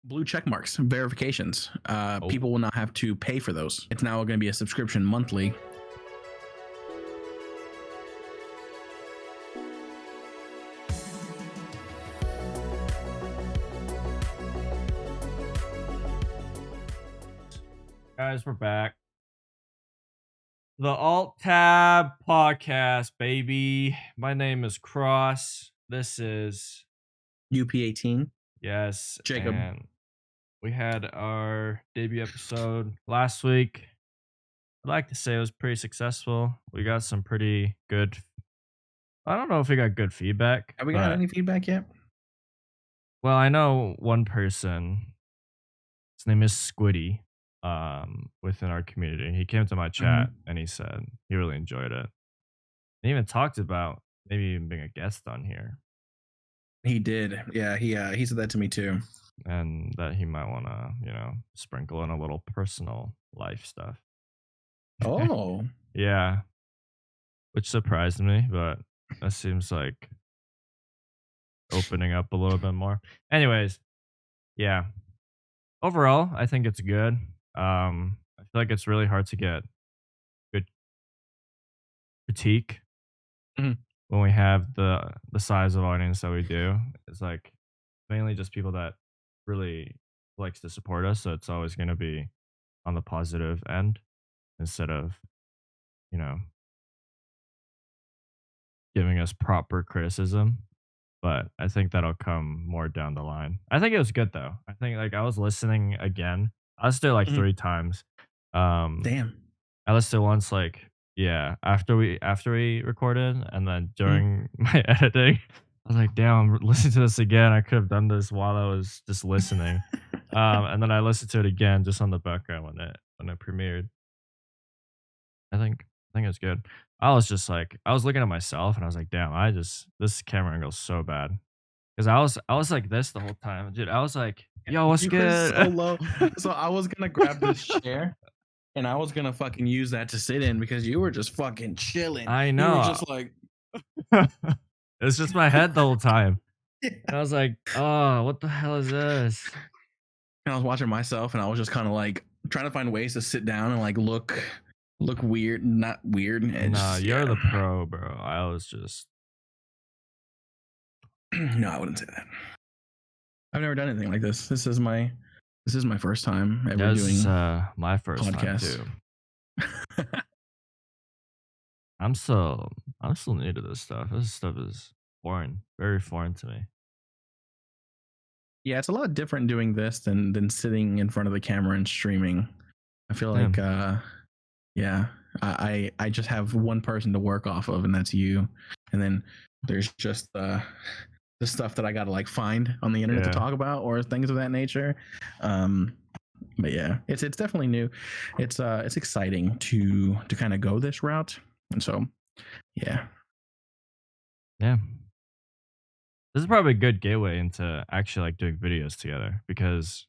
blue check marks, verifications. Oh, People will not have to pay for those. It's now going to be a subscription monthly. guys, we're back. The Alt Tab Podcast, baby. My name is Cross. This is UP18. yes, Jacob. and we had our debut episode last week. I'd like to say it was pretty successful. We got some pretty good. I don't know if we got good feedback, Have we got but any feedback yet? well, I know one person. His name is Squiddy. Within our community, he came to my chat and he said he really enjoyed it. He even talked about maybe even being a guest on here, He did. Yeah, he said that to me too. and that he might want to, sprinkle in a little personal life stuff. Oh, Yeah, which surprised me, but that seems like opening up a little bit more. Anyways, yeah. Overall, I think it's good. I feel like it's really hard to get good critique Mhm. when we have the size of audience that we do. It's like mainly just people that really likes to support us, so it's always going to be on the positive end instead of, you know, giving us proper criticism. But I think that'll come more down the line. I think it was good though. I think like I was listening again. I listened to it like Mhm. 3 times. Um Damn. I listened to it once like yeah, after we recorded, and then Mhm. during my editing, I was like, damn, I'm listening to this again. I could have done this while I was just listening. And then I listened to it again just on the background when it premiered. I think it's good. I was just like I was looking at myself and I was like, damn, this camera angle is so bad. Because I was like this the whole time, dude. I was like, yo, what's You were so good? low. So I was gonna grab this chair and I was gonna fucking use that to sit in because you were just fucking chilling. I You were know. just like, It's just my head the whole time. yeah. And I was like, oh, what the hell is this? And I was watching myself and I was just kind of like trying to find ways to sit down and like look weird, not weird. And Nah, just, you're yeah. the pro, bro. I was just No, I wouldn't say that. I've never done anything like this. This is my first time ever this is doing my first time podcasts. too. I'm still new to this stuff. This stuff is foreign, very foreign to me. Yeah, it's a lot different doing this than sitting in front of the camera and streaming. I feel Yeah. like yeah, I just have one person to work off of, and that's you. And then there's just the stuff that I got to like find on the internet to Yeah. talk about or things of that nature. But yeah, it's definitely new. It's exciting to kind of go this route, and so yeah. Yeah. This is probably a good gateway into actually like doing videos together, because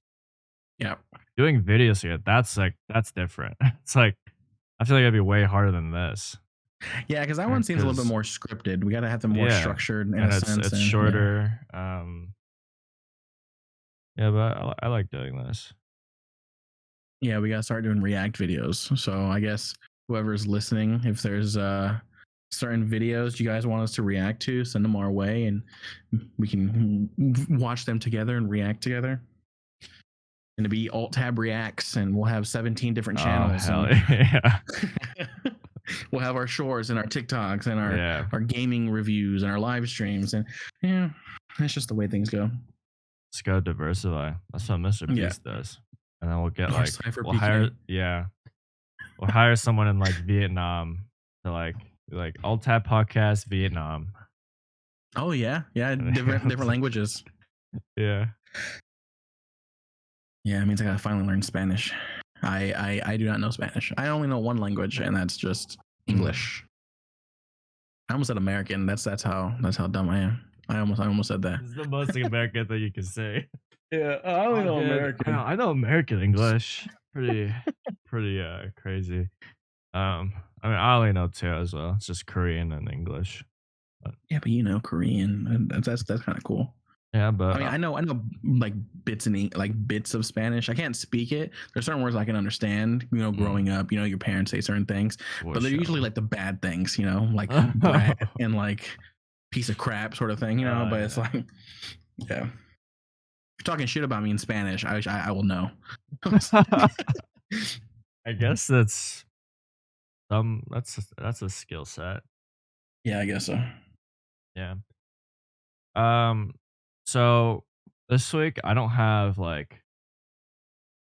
Yeah. doing videos together, that's different. It's like I feel like it'd be way harder than this. Yeah, because that one seems a little bit Because more scripted. We got to have them more yeah, structured in a and it's sense. it's And yeah. shorter. Yeah, but I like doing this. Yeah, we got to start doing React videos. So I guess whoever's listening, if there's certain videos you guys want us to react to, send them our way and we can watch them together and react together. And to be alt tab reacts, and we'll have 17 different Oh channels. hell And yeah, we'll have our shorts and our TikToks and yeah. our gaming reviews and our live streams. And yeah, that's just the way things go. Let's go diversify. That's what Mr. Yeah. Beast does, and then we'll get Or like Cypher we'll PK. hire someone in like Vietnam to like alt tab podcast Vietnam. Oh yeah, yeah, different languages. Yeah. Yeah, it means I gotta finally learn Spanish. I do not know Spanish. I only know one language, and that's just English. I almost said American. That's how dumb I am. I almost said that. It's the most American thing you can say. Yeah, I only know Good. American. I know American English. Pretty crazy. I mean, I only know two as well. It's just Korean and English. Yeah, but you know Korean. That's kind of cool. Yeah, I but mean, I know like like bits of Spanish. I can't speak it. There's certain words I can understand. mm, Growing up, your parents say certain things, for but they're usually sure. like the bad things. Like brat and like piece of crap sort of thing. But it's Yeah. like, yeah, if you're talking shit about me in Spanish, I will know. I guess that's a skill set. Yeah, I guess so. Yeah. Um, so this week I don't have like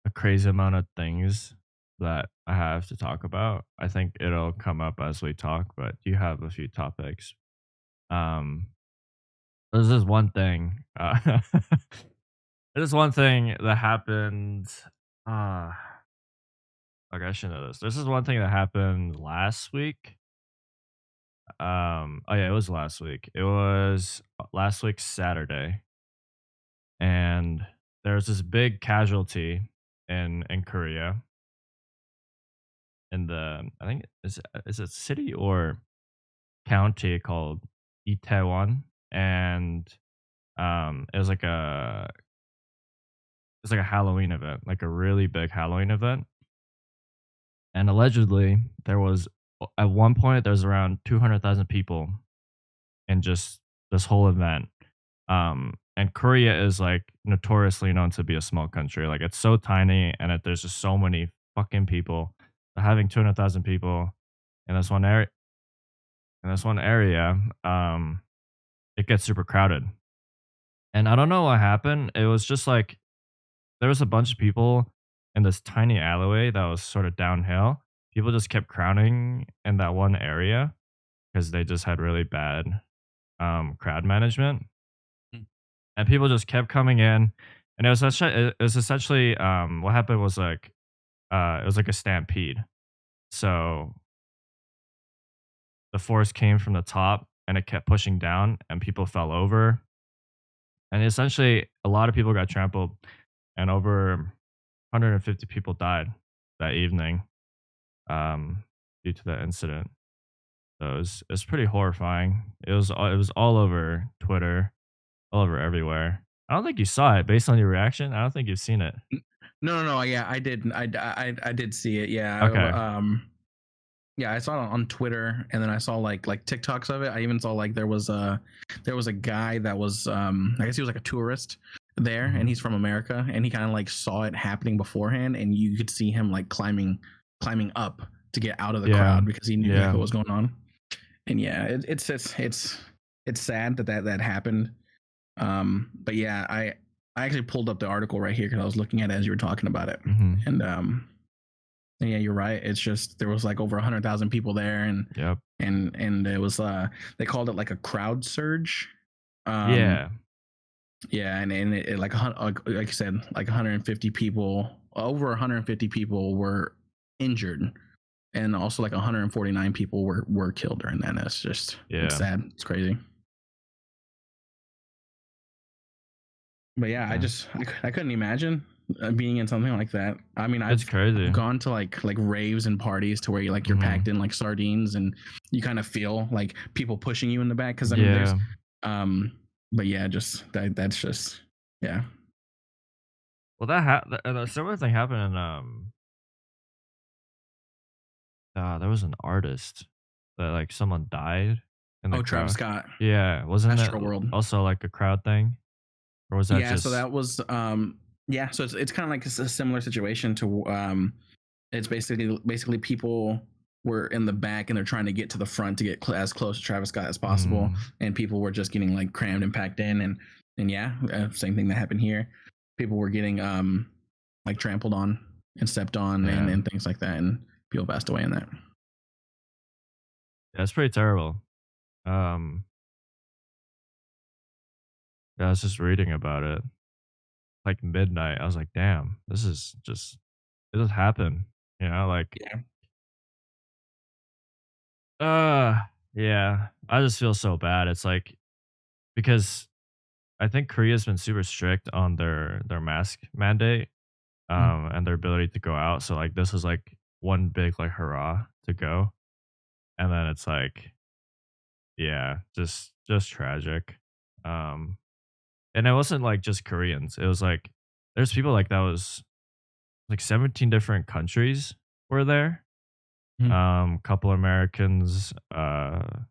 a crazy amount of things that I have to talk about. I think it'll come up as we talk, but you have a few topics. Um, there's this one thing. There's one thing that happened. Uh, like I should know this. This is one thing that happened last week. Oh yeah, it was last week. It was last week Saturday, and there's this big casualty in Korea in the I think is it city or county called Itaewon, and it was like a Halloween event, like a really big Halloween event, and allegedly there was at one point there was around 200,000 people in just this whole event. And Korea is like notoriously known to be a small country. Like it's so tiny, and there's just so many fucking people. So having 200,000 people in this one area, it gets super crowded. And I don't know what happened. It was just like there was a bunch of people in this tiny alleyway that was sort of downhill. People just kept crowding in that one area because they just had really bad crowd management, Mm. and people just kept coming in. And it was essentially what happened was like it was like a stampede. So the force came from the top and it kept pushing down, and people fell over. And essentially, a lot of people got trampled, and over 150 people died that evening due to that incident. So it was pretty horrifying. It was all over Twitter, all over everywhere. I don't think you saw it based on your reaction. I don't think you've seen it. No, no, no. Yeah, I did. I did see it. Yeah. Okay. Yeah, I saw it on Twitter, and then I saw like TikToks of it. I even saw like there was a guy that was I guess he was like a tourist there, and Mhm. he's from America, and he kind of like saw it happening beforehand, and you could see him like climbing up to get out of the Yeah. crowd because he knew like Yeah. what was going on. And yeah, it's sad that happened. But yeah, I actually pulled up the article right here because I was looking at it as you were talking about it, Mhm. and and yeah, you're right. It's just there was like over 100,000 people there, and Yep. and it was they called it like a crowd surge. Um, Yeah. yeah, and it like I said, like 150 people, over 150 people were injured, and also like 149 people were killed during that. And it's Yeah. sad. It's crazy. But yeah, Yeah. I couldn't imagine being in something like that. I mean, It's I've crazy. gone to like raves and parties to where you're packed Mhm. in like sardines, and you kind of feel like people pushing you in the back. Because I mean, there's Yeah. um, but yeah, just that's just yeah. Well, the similar thing happened in there was an artist that like someone died in the Oh, Travis crowd. Scott, Yeah, wasn't it Astro World. also like a crowd thing, or was that Yeah, so just that was yeah, so it's kind of like a similar situation to it's basically people were in the back and they're trying to get to the front to get as close to Travis Scott as possible, mm, and people were just getting like crammed and packed in, and yeah, same thing that happened here. People were getting like trampled on and stepped on, yeah. and things like that, and people passed away in that. Yeah, it's pretty terrible. Um, yeah, I was just reading about it like midnight. I was like, damn, this is just it just happened. Like Yeah. uh yeah. I just feel so bad. It's like because I think Korea's been super strict on their mask mandate, Mm. and their ability to go out. So like this was like one big like hurrah to go. And then it's like, yeah, just tragic. Um and it wasn't like just Koreans. It was like there's people like that was like 17 different countries were there. Mhm. Couple Americans, a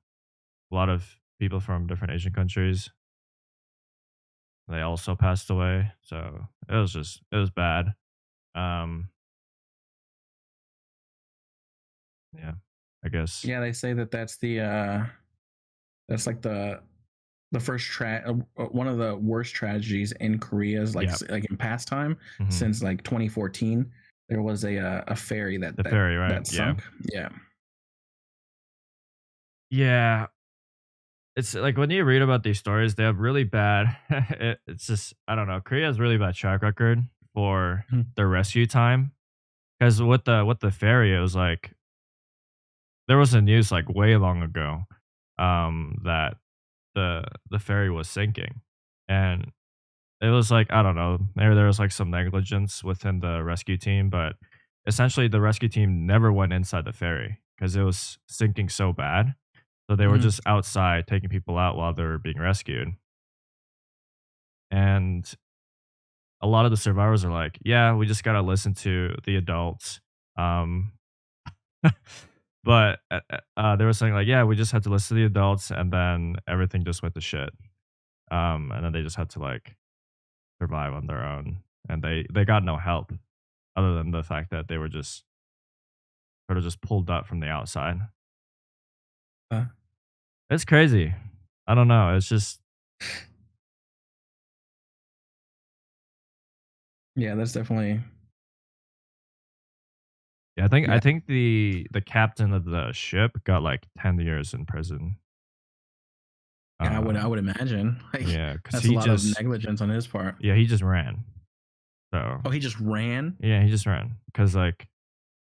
lot of people from different Asian countries. They also passed away. So it was bad. Um, yeah, I guess. Yeah, they say that that's like the first one of the worst tragedies in Korea is Yeah. like in past time Hmm. since like 2014. There was a ferry The ferry, right? that Yeah. sunk. Yeah. Yeah. It's like when you read about these stories, they have really bad. It's just I don't know. Korea has really bad track record for Mhm. their rescue time because with the ferry, it was like there was a news like way long ago, that the ferry was sinking, and it was like I don't know. There was like some negligence within the rescue team, but essentially the rescue team never went inside the ferry because it was sinking so bad. So they were Mhm. just outside taking people out while they were being rescued. And a lot of the survivors are like, "Yeah, we just gotta listen to the adults." Um, but they were saying like, "Yeah, we just had to listen to the adults, and then everything just went to shit." And then they just had to like survive on their own, and they got no help other than the fact that they were just sort of just pulled up from the outside. Uh, It's crazy. I don't know. It's just yeah, that's definitely yeah. I yeah. think the captain of the ship got like 10 years in prison. Yeah, I Um, would imagine. Like yeah, because that's a he lot of just negligence on his part. he just ran. So Oh, he just ran? yeah, he just ran because like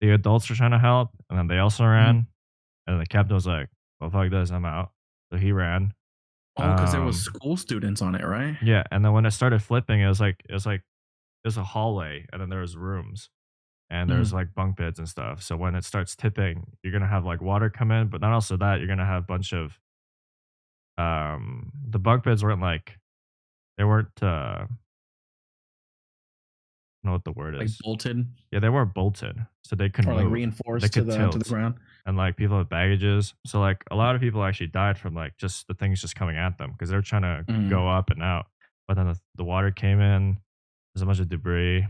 the adults were trying to help, and then they also Mhm. ran, and the captain was like, "Well, fuck this, I'm out." So he ran. Oh, because there was Um, school students on it, right? yeah, and then when it started flipping, it was a hallway, and then there was rooms, and there's Mhm. like bunk beds and stuff. So when it starts tipping, you're gonna have like water come in, but not also that you're gonna have a bunch of the bunk beds weren't like they weren't I don't know what the word Like is. bolted Yeah, they weren't bolted, so they couldn't or like move. They reinforced could to the tilt, ground. and like people with baggages. So like a lot of people actually died from like just the things just coming at them because they were trying to Mhm. go up and out, but then the water came in. There's a bunch of debris.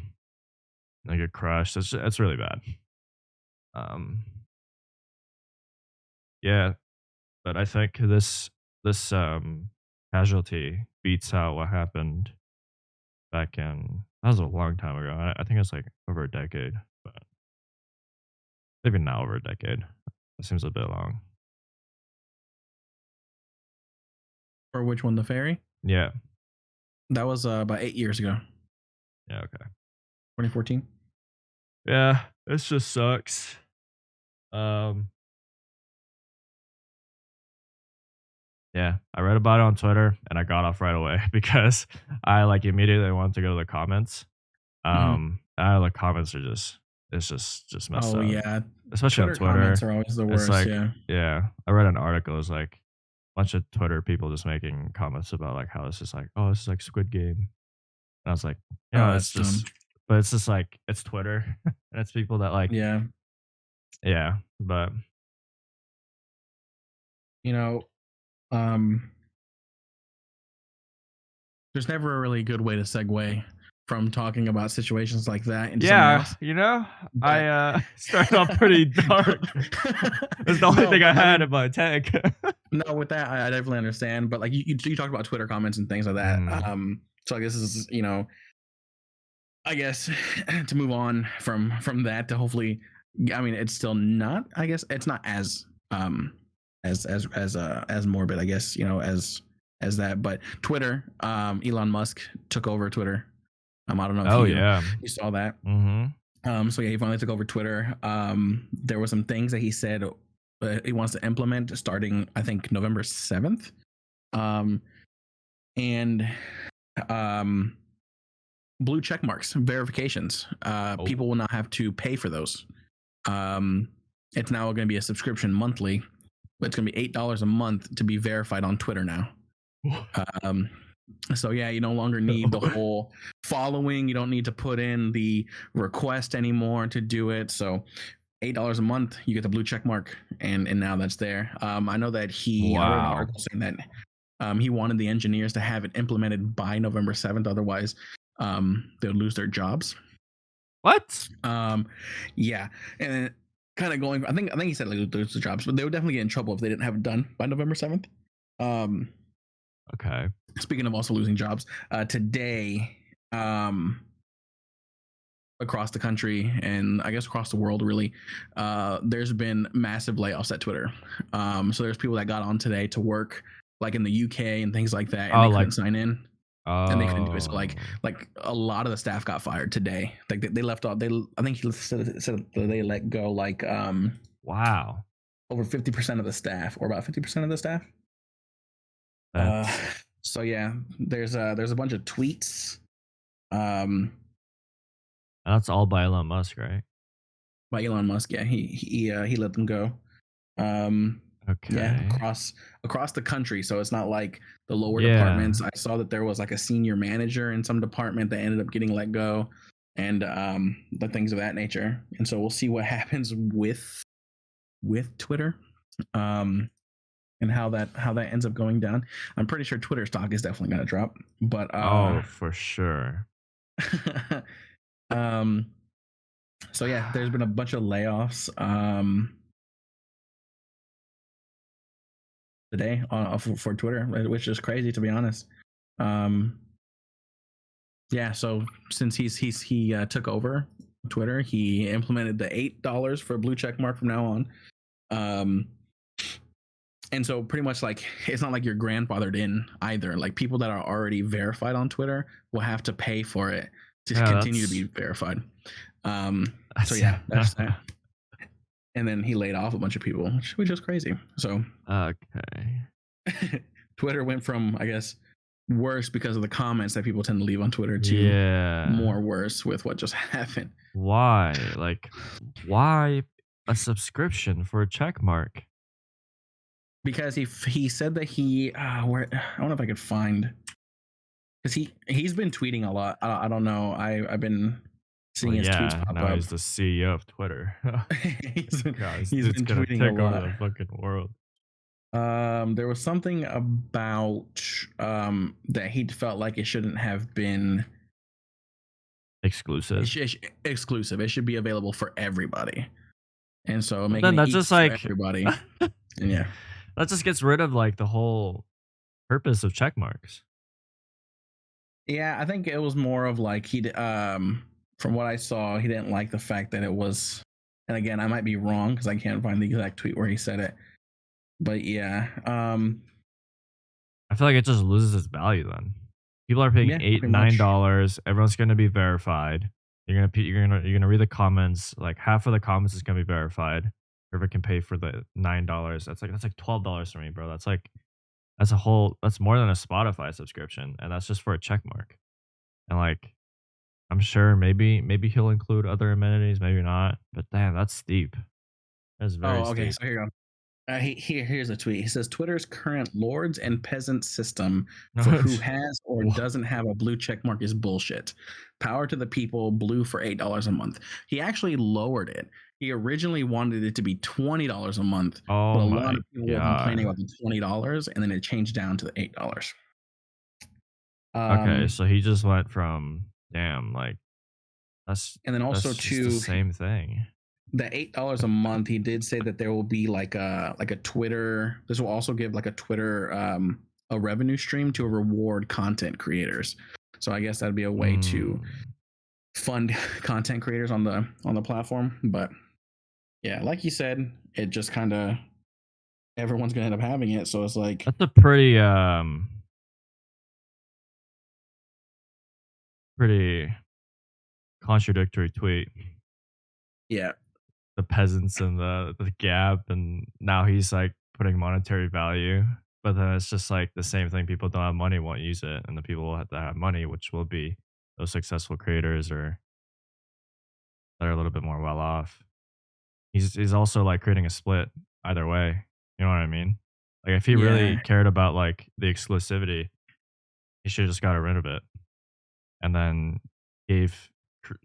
They get crushed. It's really bad. Um, yeah, but I think this casualty beats out what happened back in that was a long time ago. I think it's like over a decade, but maybe not over a decade. It seems a bit long. Or which one, the ferry? Yeah. That was about 8 years ago, Yeah, okay. 2014. Yeah, this just sucks. Um, yeah, I read about it on Twitter and I got off right away because I like immediately wanted to go to the comments. Mhm. The comments are just messed Oh, up, yeah. especially on Twitter comments Twitter. are always the It's worst, like, yeah. yeah, I read an article. It was like a bunch of Twitter people just making comments about like how this is like, oh, this is like Squid Game, and I was like, Oh, it's that's dumb. just, but it's just like it's Twitter, and it's people that like, Yeah. yeah, but You know, um, there's never a really good way to segue from talking about situations like that into something yeah, else. I But started off pretty dark. It's the only no, thing I but I had mean, in my tank. no, with that, I definitely understand. But like you talked about Twitter comments and things like that. Mm, So I guess this is I guess to move on from that to hopefully, I mean, it's still not. I guess it's not as morbid. I guess as that. But Twitter, Elon Musk took over Twitter. I don't know if oh you yeah. you saw that. Mhm. So yeah, he finally took over Twitter. There were some things that he said he wants to implement starting, I think, November 7th. Um, and um, blue check marks, verifications. Oh. People will not have to pay for those. Um, it's now going to be a subscription monthly. But it's going to be $8 a month to be verified on Twitter now. Um, So yeah, you no longer need the whole following. You don't need to put in the request anymore to do it. So $8 a month, you get the blue check mark, and now that's there. I know that I read an Wow. article saying that he wanted the engineers to have it implemented by November 7th, otherwise they would lose their jobs. What? Yeah, and kind of going. I think he said like lose their jobs, but they would definitely get in trouble if they didn't have it done by November 7th. Um, Okay. Speaking of also losing jobs, today, across the country and I guess across the world, really, there's been massive layoffs at Twitter. So there's people that got on today to work, like in the UK and things like that, and Oh, they couldn't like, sign in and they couldn't do it. So oh, like a lot of the staff got fired today. Like they left off. I think he said that they let go like wow. over 50% of the staff, or about 50% of the staff. Uh, That's so yeah, there's a bunch of tweets um that's all by Elon Musk, right? by Elon Musk. Yeah, he let them go. Um, yeah, Okay. across the country. So it's not like the lower Yeah. departments. I saw that there was like a senior manager in some department that ended up getting let go, and the things of that nature. And so we'll see what happens with Twitter, and how that ends up going down. I'm pretty sure Twitter stock is definitely going to drop, but Oh, for sure. um, so yeah, there's been a bunch of layoffs. Today for Twitter, which is crazy to be honest. Um, yeah, so since he took over Twitter, he implemented the $8 for a blue check mark from now on. Um, and so pretty much like it's not like you're grandfathered in either. Like people that are already verified on Twitter will have to pay for it to Yeah, continue to be verified. So that's yeah, that's that. And then he laid off a bunch of people, which is crazy. So okay. Twitter went from, I guess, worse because of the comments that people tend to leave on Twitter to Yeah. more worse with what just happened. Why? Like, why a subscription for a check mark? Because he said that he where I don't know if I could find, because he's been tweeting a lot. I don't know. I've been seeing Well, his tweets yeah, pop now up. he's the CEO of Twitter. he's been, God, this he's dude's been gonna tweeting a take over lot. the fucking world. There was something about that he felt like it shouldn't have been Exclusive. exclusive. It should be available for everybody. And so But making then it that equal just for like everybody. And yeah. that just gets rid of like the whole purpose of check marks. Yeah, I think it was more of like from what I saw, he didn't like the fact that it was, and again, I might be wrong because I can't find the exact tweet where he said it. But yeah, I feel like it just loses its value then. People are paying yeah, eight, pretty much. $9. Everyone's gonna be verified. You're gonna read the comments. Like half of the comments is gonna be verified. Whoever can pay for the $9. That's like $12 for me, bro. That's more than a Spotify subscription, and that's just for a check mark. And like I'm sure maybe he'll include other amenities, maybe not. But damn, that's steep. That's very Oh, okay. steep. So here you go. Here's a tweet. He says Twitter's current lords and peasants system for who has or Wha- doesn't have a blue check mark is bullshit. Power to the people, blue for $8 a month. He actually lowered it. He originally wanted it to be $20 a month, but oh a lot my of people were complaining god. about the $20, and then it changed down to the $8. Okay, Um, so he just went from damn, like that's and then also that's just the to same thing. the $8 a month, he did say that there will be like a Twitter. This will also give like a Twitter a revenue stream to reward content creators. So I guess that'd be a way to Mm, fund content creators on the platform. But yeah, like you said, it just kind of everyone's gonna end up having it. So it's like, that's a pretty contradictory tweet. yeah, The peasants and the gap, and now he's like putting monetary value. But then it's just like the same thing. People don't have money, won't use it, and the people that have money, which will be those successful creators or that are a little bit more well off. He's also like creating a split either way. You know what I mean? Like if he really yeah, cared about like the exclusivity, He should have just got rid of it and then gave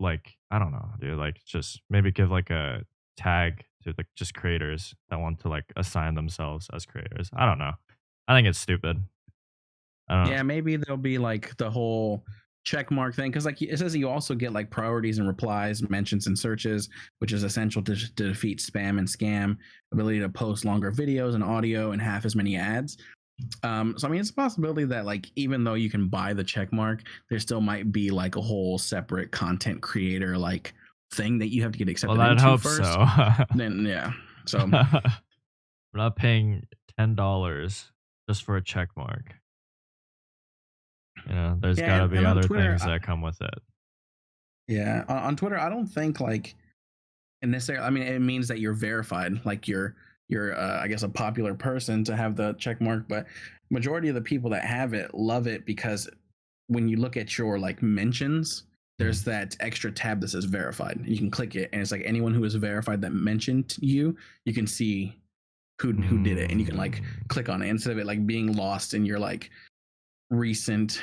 like I don't know, dude. Like just maybe give like a tag to like just creators that want to like assign themselves as creators. I don't know. I think it's stupid. I don't. Yeah, maybe there'll be like the whole check mark thing because like it says you also get like priorities and replies, mentions and searches, which is essential to defeat spam and scam. Ability to post longer videos and audio and half as many ads. So I mean, it's a possibility that like even though you can buy the check mark, there still might be like a whole separate content creator like thing that you have to get Well, accepted I'd into hope first. so. Then yeah, so We're not paying $10 just for a check mark. You know, there's yeah, got to and be on other Twitter, things that come with it. yeah, on Twitter, I don't think like necessarily. I mean, it means that you're verified, like you're I guess a popular person to have the check mark, but majority of the people that have it love it because when you look at your like mentions, there's Mm. that extra tab that says verified. You can click it, and it's like anyone who is verified that mentioned you, you can see who did it, and you can like Mm. click on it instead of it like being lost in your like recent,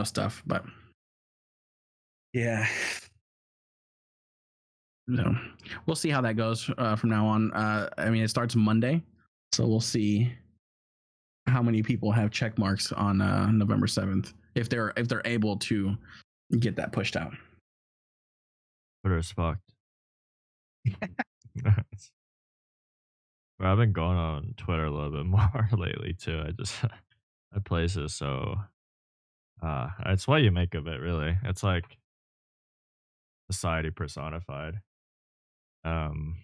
stuff. But yeah, so we'll see how that goes from now on. I mean, it starts Monday, so we'll see how many people have check marks on November 7th if they're able to get that pushed out. Twitter's fucked. Bro, I've been going on Twitter a little bit more lately too. I just that place is so it's what you make of it really. It's like society personified. Um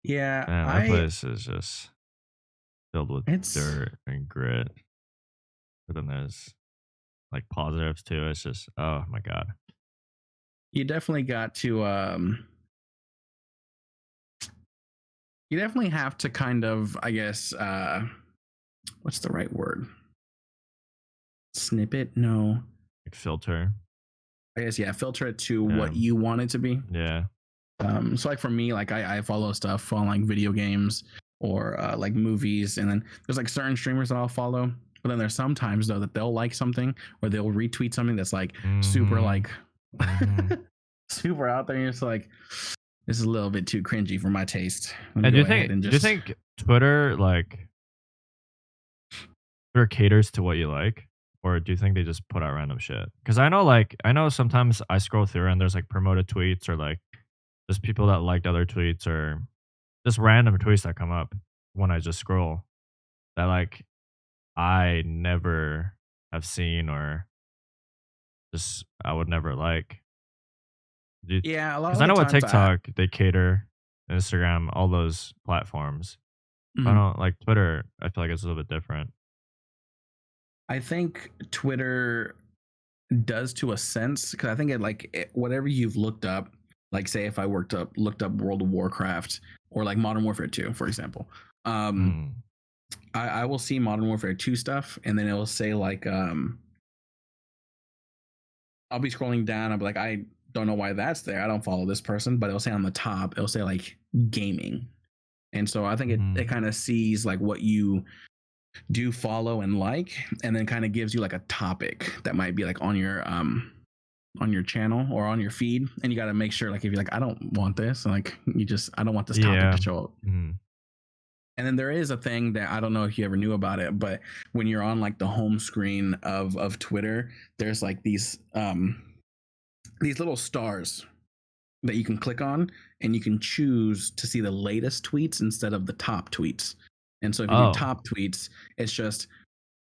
Yeah, Man, that I place is just filled with it's dirt and grit. But then there's like positives too. It's just oh my god. you definitely got to you definitely have to kind of, I guess, what's the right word? Snippet? No. Like filter. I guess yeah, filter it to Yeah. what you want it to be. Yeah. So like for me, like I follow stuff on like video games or like movies, and then there's like certain streamers that I'll follow. But then there's sometimes though that they'll like something or they'll retweet something that's like super Mm-hmm. like Mm-hmm. super out there. And it's like this is a little bit too cringy for my taste. Let me And go ahead and do you just think Twitter like Twitter caters to what you like? Or do you think they just put out random shit? Because I know sometimes I scroll through and there's like promoted tweets or like just people that liked other tweets or just random tweets that come up when I just scroll that like I never have seen or just I would never like. yeah, a lot Because of I the know with times I TikTok they cater, Instagram, all those platforms. I mhm. don't like Twitter. I feel like it's a little bit different. I think Twitter does to a sense because I think whatever you've looked up, like say if I looked up World of Warcraft or like Modern Warfare 2, for example, um, Mm. I will see Modern Warfare 2 stuff, and then it will say like I'll be scrolling down, I'll be like, I don't know why that's there. I don't follow this person, but it'll say on the top, it'll say like gaming. And so I think it Mhm. kind of sees like what you do follow and like, and then kind of gives you like a topic that might be like on your channel or on your feed, and you got to make sure like if you're like I don't want this, like I don't want this topic Yeah. to show up. Mhm. And then there is a thing that I don't know if you ever knew about it, but when you're on like the home screen of Twitter, there's like these little stars that you can click on, and you can choose to see the latest tweets instead of the top tweets. And so if you do Oh. top tweets, it's just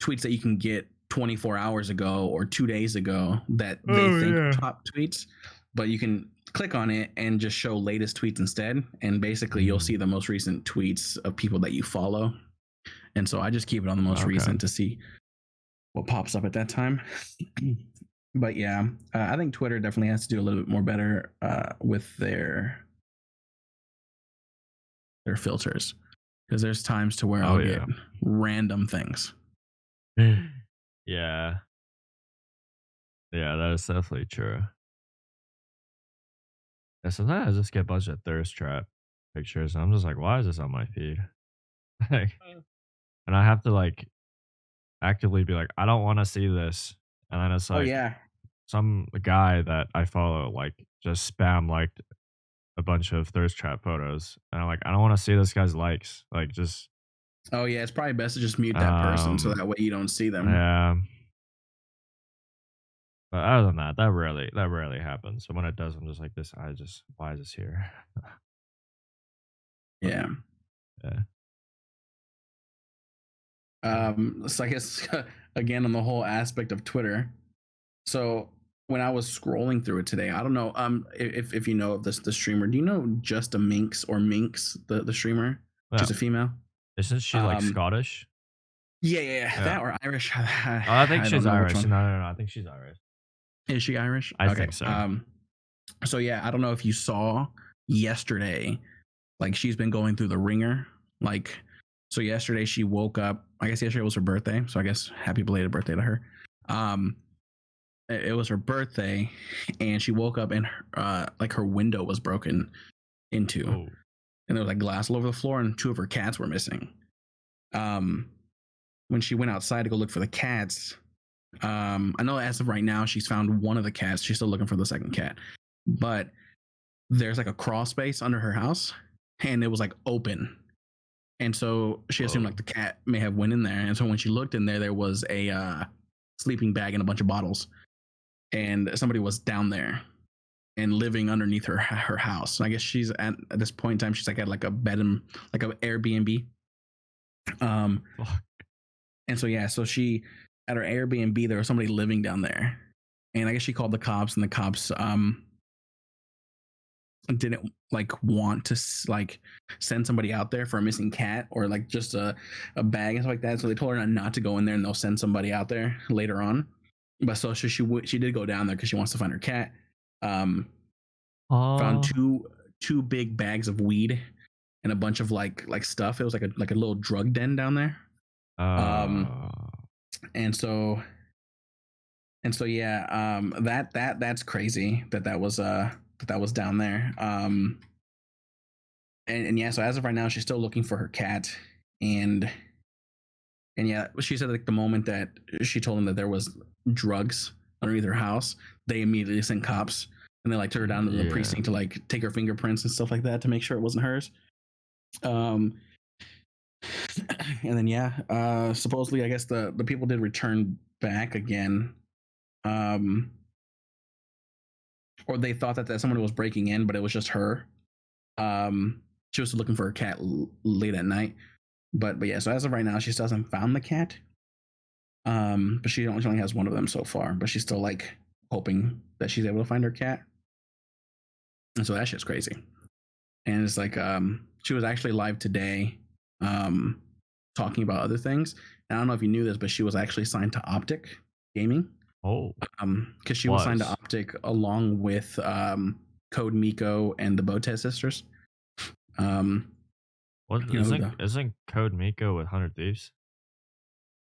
tweets that you can get 24 hours ago or 2 days ago that they Oh think are yeah. top tweets, but you can click on it and just show latest tweets instead. And basically, you'll Mm. see the most recent tweets of people that you follow. And so I just keep it on the most Okay. recent to see what pops up at that time. But yeah, I think Twitter definitely has to do a little bit more better with their filters because there's times to where Oh I'll get yeah. random things. Yeah. Yeah, that is definitely true. Yeah, sometimes I just get a bunch of thirst trap pictures and I'm just like, why is this on my feed? Like, and I actively be like, I don't want to see this, and then it's Oh like yeah. some guy that I follow like just spam liked a bunch of thirst trap photos, and I'm like, I don't want to see this guy's likes. Like, just Oh yeah. It's probably best to just mute that person so um, that way you don't see them. yeah. But other than that, that rarely happens. So when it does, I'm just like, this. I just why is this here? But Yeah. yeah. So I guess again on the whole aspect of Twitter. So when I was scrolling through it today, I don't know if you know of this the streamer. Do you know justaminx or Minx the streamer? Yeah. She's a female. Isn't she like Um, Scottish? yeah, Yeah. that or Irish. Oh, I think I don't she's know which Irish. one. No, no, no. I think she's Irish. Is she Irish? I Okay. think so. So yeah, I don't know if you saw yesterday. Like she's been going through the ringer. Like so yesterday she woke up. I guess yesterday was her birthday. So I guess happy belated birthday to her. Um, it was her birthday, and she woke up and like her window was broken into, Oh, and there was like glass all over the floor, and two of her cats were missing. Um, when she went outside to go look for the cats, I know as of right now she's found one of the cats. She's still looking for the second cat, but there's like a crawl space under her house, and it was like open, and so she assumed whoa. like the cat may have went in there, and so when she looked in there, there was a sleeping bag and a bunch of bottles, and somebody was down there and living underneath her house. I guess she's at this point in time she's like at like a bed and like an Airbnb. Um, Fuck. and so yeah, so she at her Airbnb there was somebody living down there, and I guess she called the cops, and the cops didn't like want to like send somebody out there for a missing cat or like just a bag and stuff like that. So they told her not to go in there, and they'll send somebody out there later on. But so she did go down there because she wants to find her cat. Found Oh. two big bags of weed and a bunch of like stuff. It was like a little drug den down there. Um, Uh. and so yeah, that's crazy that was down there. And yeah, so as of right now, she's still looking for her cat, and yeah, she said like the moment that she told them that there was drugs underneath her house, they immediately sent cops, and they like took her down to the Yeah. precinct to like take her fingerprints and stuff like that to make sure it wasn't hers. Um, and then yeah, supposedly I guess the people did return back again, um, or they thought that someone was breaking in, but it was just her. She was looking for her cat late at night, but yeah. So as of right now, she still hasn't found the cat. But she only has one of them so far. But she's still like hoping that she's able to find her cat. And so that shit's crazy. And it's like she was actually live today, talking about other things. And I don't know if you knew this, but she was actually signed to Optic Gaming. Oh. Because she was signed to Was. Optic along with Code Miko and the Botes sisters. What You know, isn't Code Miko with 100 Thieves?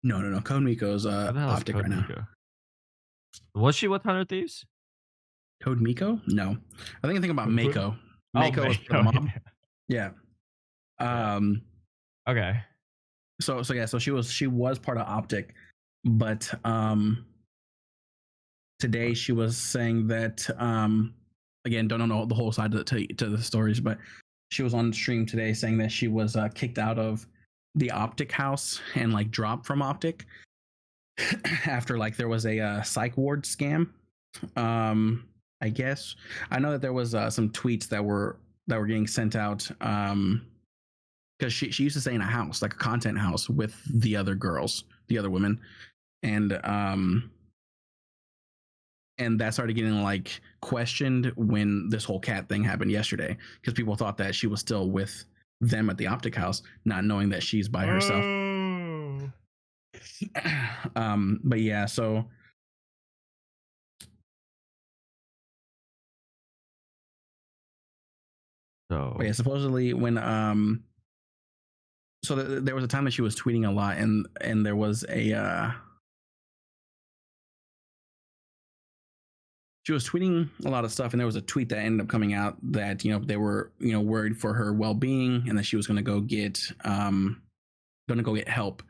no. Code Miko's Who the hell is Optic Code right now. Miko? Was she with 100 Thieves? Code Miko? No. I think about Mako. Oh, Mako was the Mako, mom. Yeah. Yeah. Okay. So yeah, so she was part of Optic, but today she was saying that again, don't know the whole side to the stories, but she was on stream today saying that she was kicked out of the Optic house and like dropped from Optic after like there was a psych ward scam. I guess I know that there was some tweets that were getting sent out because she used to stay in a house, like a content house, with the other girls, the other women, and that started getting like questioned when this whole cat thing happened yesterday, because people thought that she was still with them at the Optic house, not knowing that she's by herself. But yeah, so but yeah, supposedly when so there was a time that she was tweeting a lot, and there was a she was tweeting a lot of stuff, and there was a tweet that ended up coming out that they were worried for her well-being, and that she was going to go get help.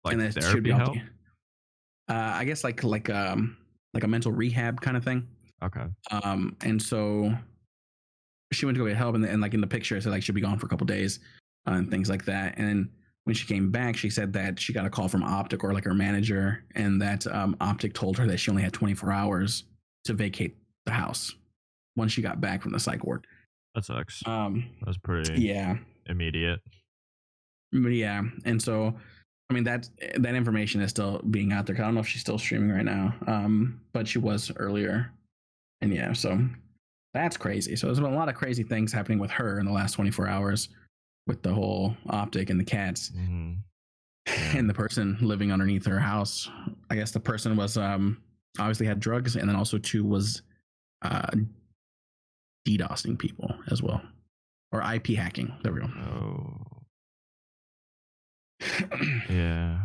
Like and that should be therapy off help? the. I guess like a mental rehab kind of thing. Okay. And so she went to go get help, and like in the picture, it said like she'll be gone for a couple days, and things like that. And when she came back, she said that she got a call from Optic or like her manager, and that Optic told her that she only had 24 hours to vacate the house once she got back from the psych ward. That sucks. Um, That's pretty yeah, immediate. but yeah, and so I mean that information is still being out there. I don't know if she's still streaming right now, but she was earlier, and yeah, so that's crazy. So there's been a lot of crazy things happening with her in the last 24 hours with the whole Optic and the cats Mm-hmm. Yeah. and the person living underneath her house. I guess the person was obviously had drugs, and then also too was uh, DDoSing people as well, or IP hacking. There we go. Oh. Yeah.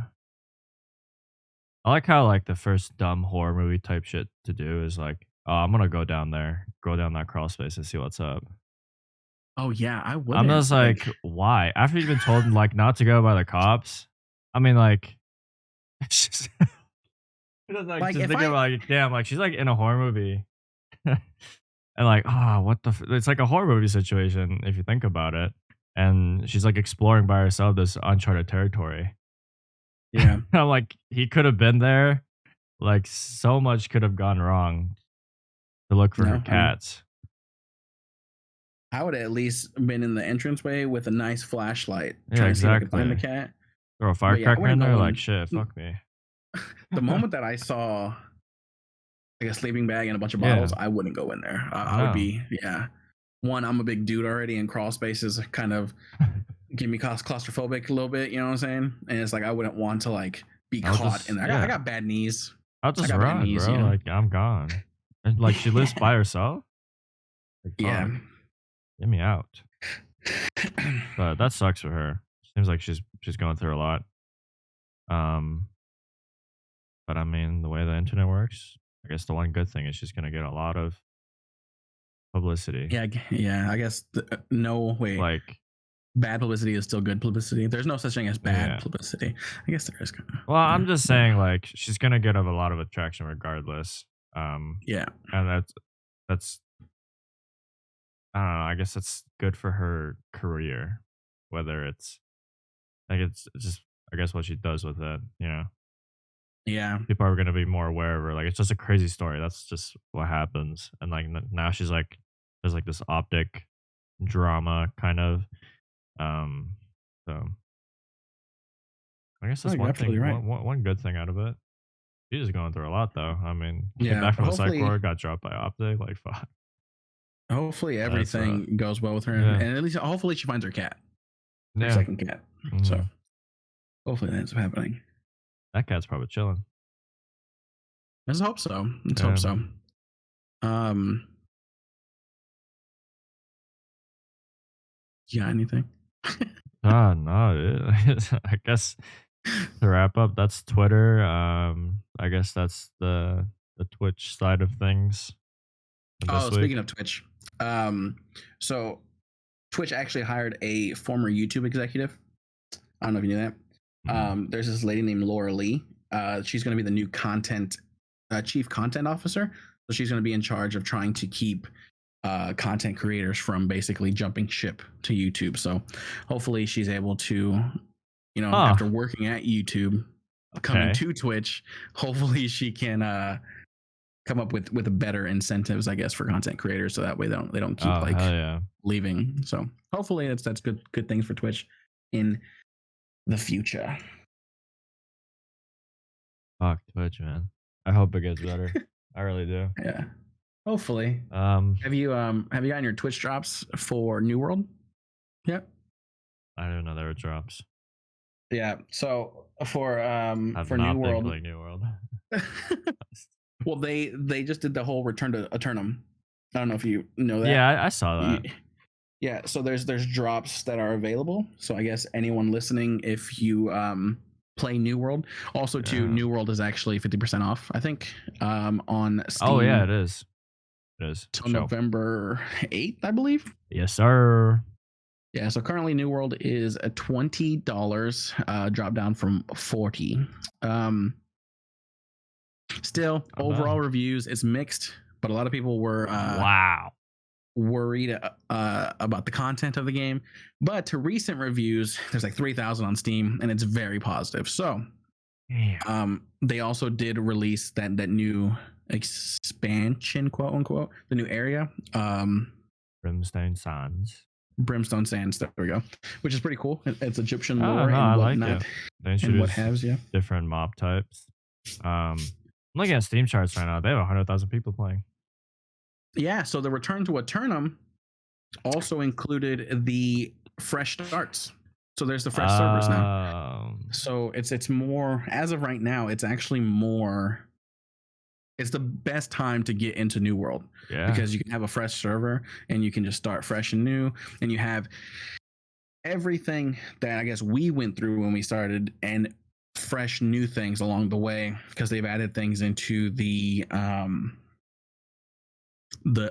I like how like the first dumb horror movie type shit to do is like, oh, I'm gonna go down that crawl space and see what's up. Oh yeah, I I'm wouldn't just like, why? After you've been told like not to go by the cops. I mean, like, it's just, like just if thinking I about like, damn, like she's like in a horror movie, and like, ah, what the? It's like a horror movie situation if you think about it. And she's like exploring by herself this uncharted territory. yeah, I'm like, he could have been there. Like, so much could have gone wrong to look for her no, I mean cats. I would have at least been in the entranceway with a nice flashlight, Yeah, trying to see if I could find the exactly. cat. Throw a But yeah, I firecracker in wouldn't there. go Like, in. shit, fuck me. The moment that I saw like a sleeping bag and a bunch of Yeah, bottles, I wouldn't go in there. I I would know. be, yeah. One, I'm a big dude already, and crawl spaces kind of give me claustrophobic a little bit. You know what I'm saying? And it's like I wouldn't want to like be I'll caught in just, there. I yeah, got bad knees. I'll I just got bad run, knees. bro. You know? Like, I'm gone. And like, she lives by herself. Like, Yeah. fuck, get me out. But that sucks for her. Seems like she's going through a lot. Um, but I mean, the way the internet works, I guess the one good thing is she's gonna get a lot of publicity. Yeah. Yeah. I guess no. Wait. Like, Bad publicity is still good publicity. There's no such thing as bad yeah. publicity. I guess there is. Well, I'm just saying, like, she's gonna get a lot of attraction regardless. Yeah. And that's I don't know. I guess that's good for her career. Whether it's like it's just I guess what she does with it. You know, Yeah. people are gonna be more aware of her. Like, it's just a crazy story. That's just what happens. And like now she's like there's like this optic drama kind of. Um, so I guess Oh, that's you're one absolutely thing. right. One good thing out of it. She's just going through a lot though. I mean, came Yeah. back from a psych Hopefully, ward, got dropped by optic. Like, fuck. hopefully That's everything goes well with her, yeah, and at least hopefully she finds her cat, her yeah. second cat. So Mhm. hopefully that ends up happening. That cat's probably chilling. Let's hope so. Let's Yeah. hope so. Um, you got anything? No, I guess to wrap up, that's Twitter. I guess that's the Twitch side of things for Oh, this week. speaking of Twitch, so Twitch actually hired a former YouTube executive. I don't know if you knew that. There's this lady named Laura Lee. She's going to be the new chief content officer. So she's going to be in charge of trying to keep content creators from basically jumping ship to YouTube. So hopefully she's able to, after working at YouTube, coming to Twitch, hopefully she can come up with better incentives, I guess, for content creators, so that way they don't keep leaving. So hopefully that's good things for Twitch in the future. Fuck Twitch, man. I hope it gets better. I really do. Yeah. Hopefully. Have you gotten your Twitch drops for New World? Yep. I didn't know there were drops. Yeah. So for I've for not New been World. playing New World. Well, they just did the whole Return to Eternum. I don't know if you know that. Yeah, I saw that. Yeah. So there's drops that are available. So I guess anyone listening, if you play New World, also too, New World is actually 50% off, I think, on Steam. Oh yeah, it is. It is Till November 8th, I believe. Yes, sir. Yeah, so currently New World is a $20, drop down from 40. Um, Still, Not overall bad. reviews it's mixed, but a lot of people were Wow. worried about the content of the game. But to recent reviews, there's like 3,000 on Steam, and it's very positive. So, Damn. they also did release that new expansion, quote unquote, the new area. Brimstone Sands. Brimstone Sands. There we go, which is pretty cool. It's Egyptian Oh lore no, I and like whatnot, it. They and what introduced haves. Yeah, different mob types. I'm looking at Steam charts right now. They have 100,000 people playing. yeah. So the Return to Eternum also included the fresh starts. So there's the fresh servers now. So it's more, as of right now, it's actually more. It's the best time to get into New World, yeah. because you can have a fresh server and you can just start fresh and new, and you have everything that I guess we went through when we started, and fresh new things along the way, because they've added things into the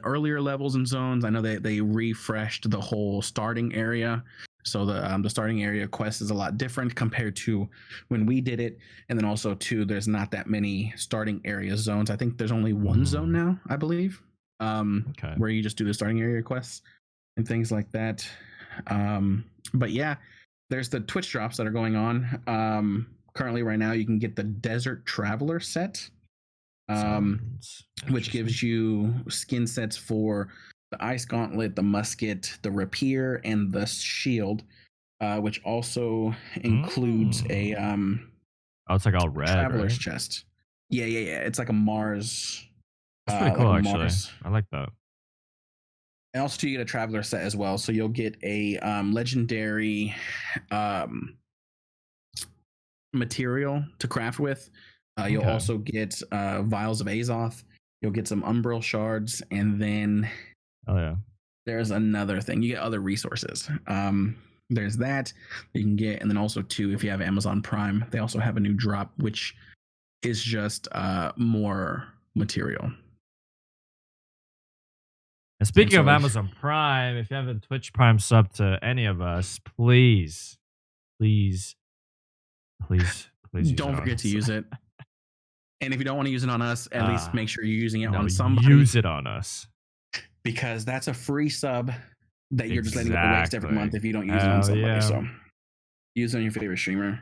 earlier levels and zones. I know they refreshed the whole starting area, so the starting area quest is a lot different compared to when we did it. And then also too, there's not that many starting area zones. I think there's only one zone now, I believe, Okay. where you just do the starting area quests and things like that. But yeah, there's the Twitch drops that are going on. Currently, right now, you can get the Desert Traveler set, which gives you skin sets for the Ice Gauntlet, the Musket, the Rapier, and the Shield, which also includes a oh, it's like all red, Traveler's right? chest. Yeah. It's like a Mars. That's pretty cool, like actually. Mars. I like that. And also, you get a Traveler set as well, so you'll get a legendary material to craft with. You'll also get vials of Azoth. You'll get some Umbral shards, and then there's another thing. You get other resources. There's that you can get, and then also too, if you have Amazon Prime, they also have a new drop, which is just more material. And speaking of Amazon Prime, if you haven't Twitch Prime sub to any of us, please don't forget to use it. And if you don't want to use it on us, at least make sure you're using it on somebody. Use it on us, because that's a free sub that you're just letting it waste every month if you don't use it on somebody. Yeah. So use it on your favorite streamer.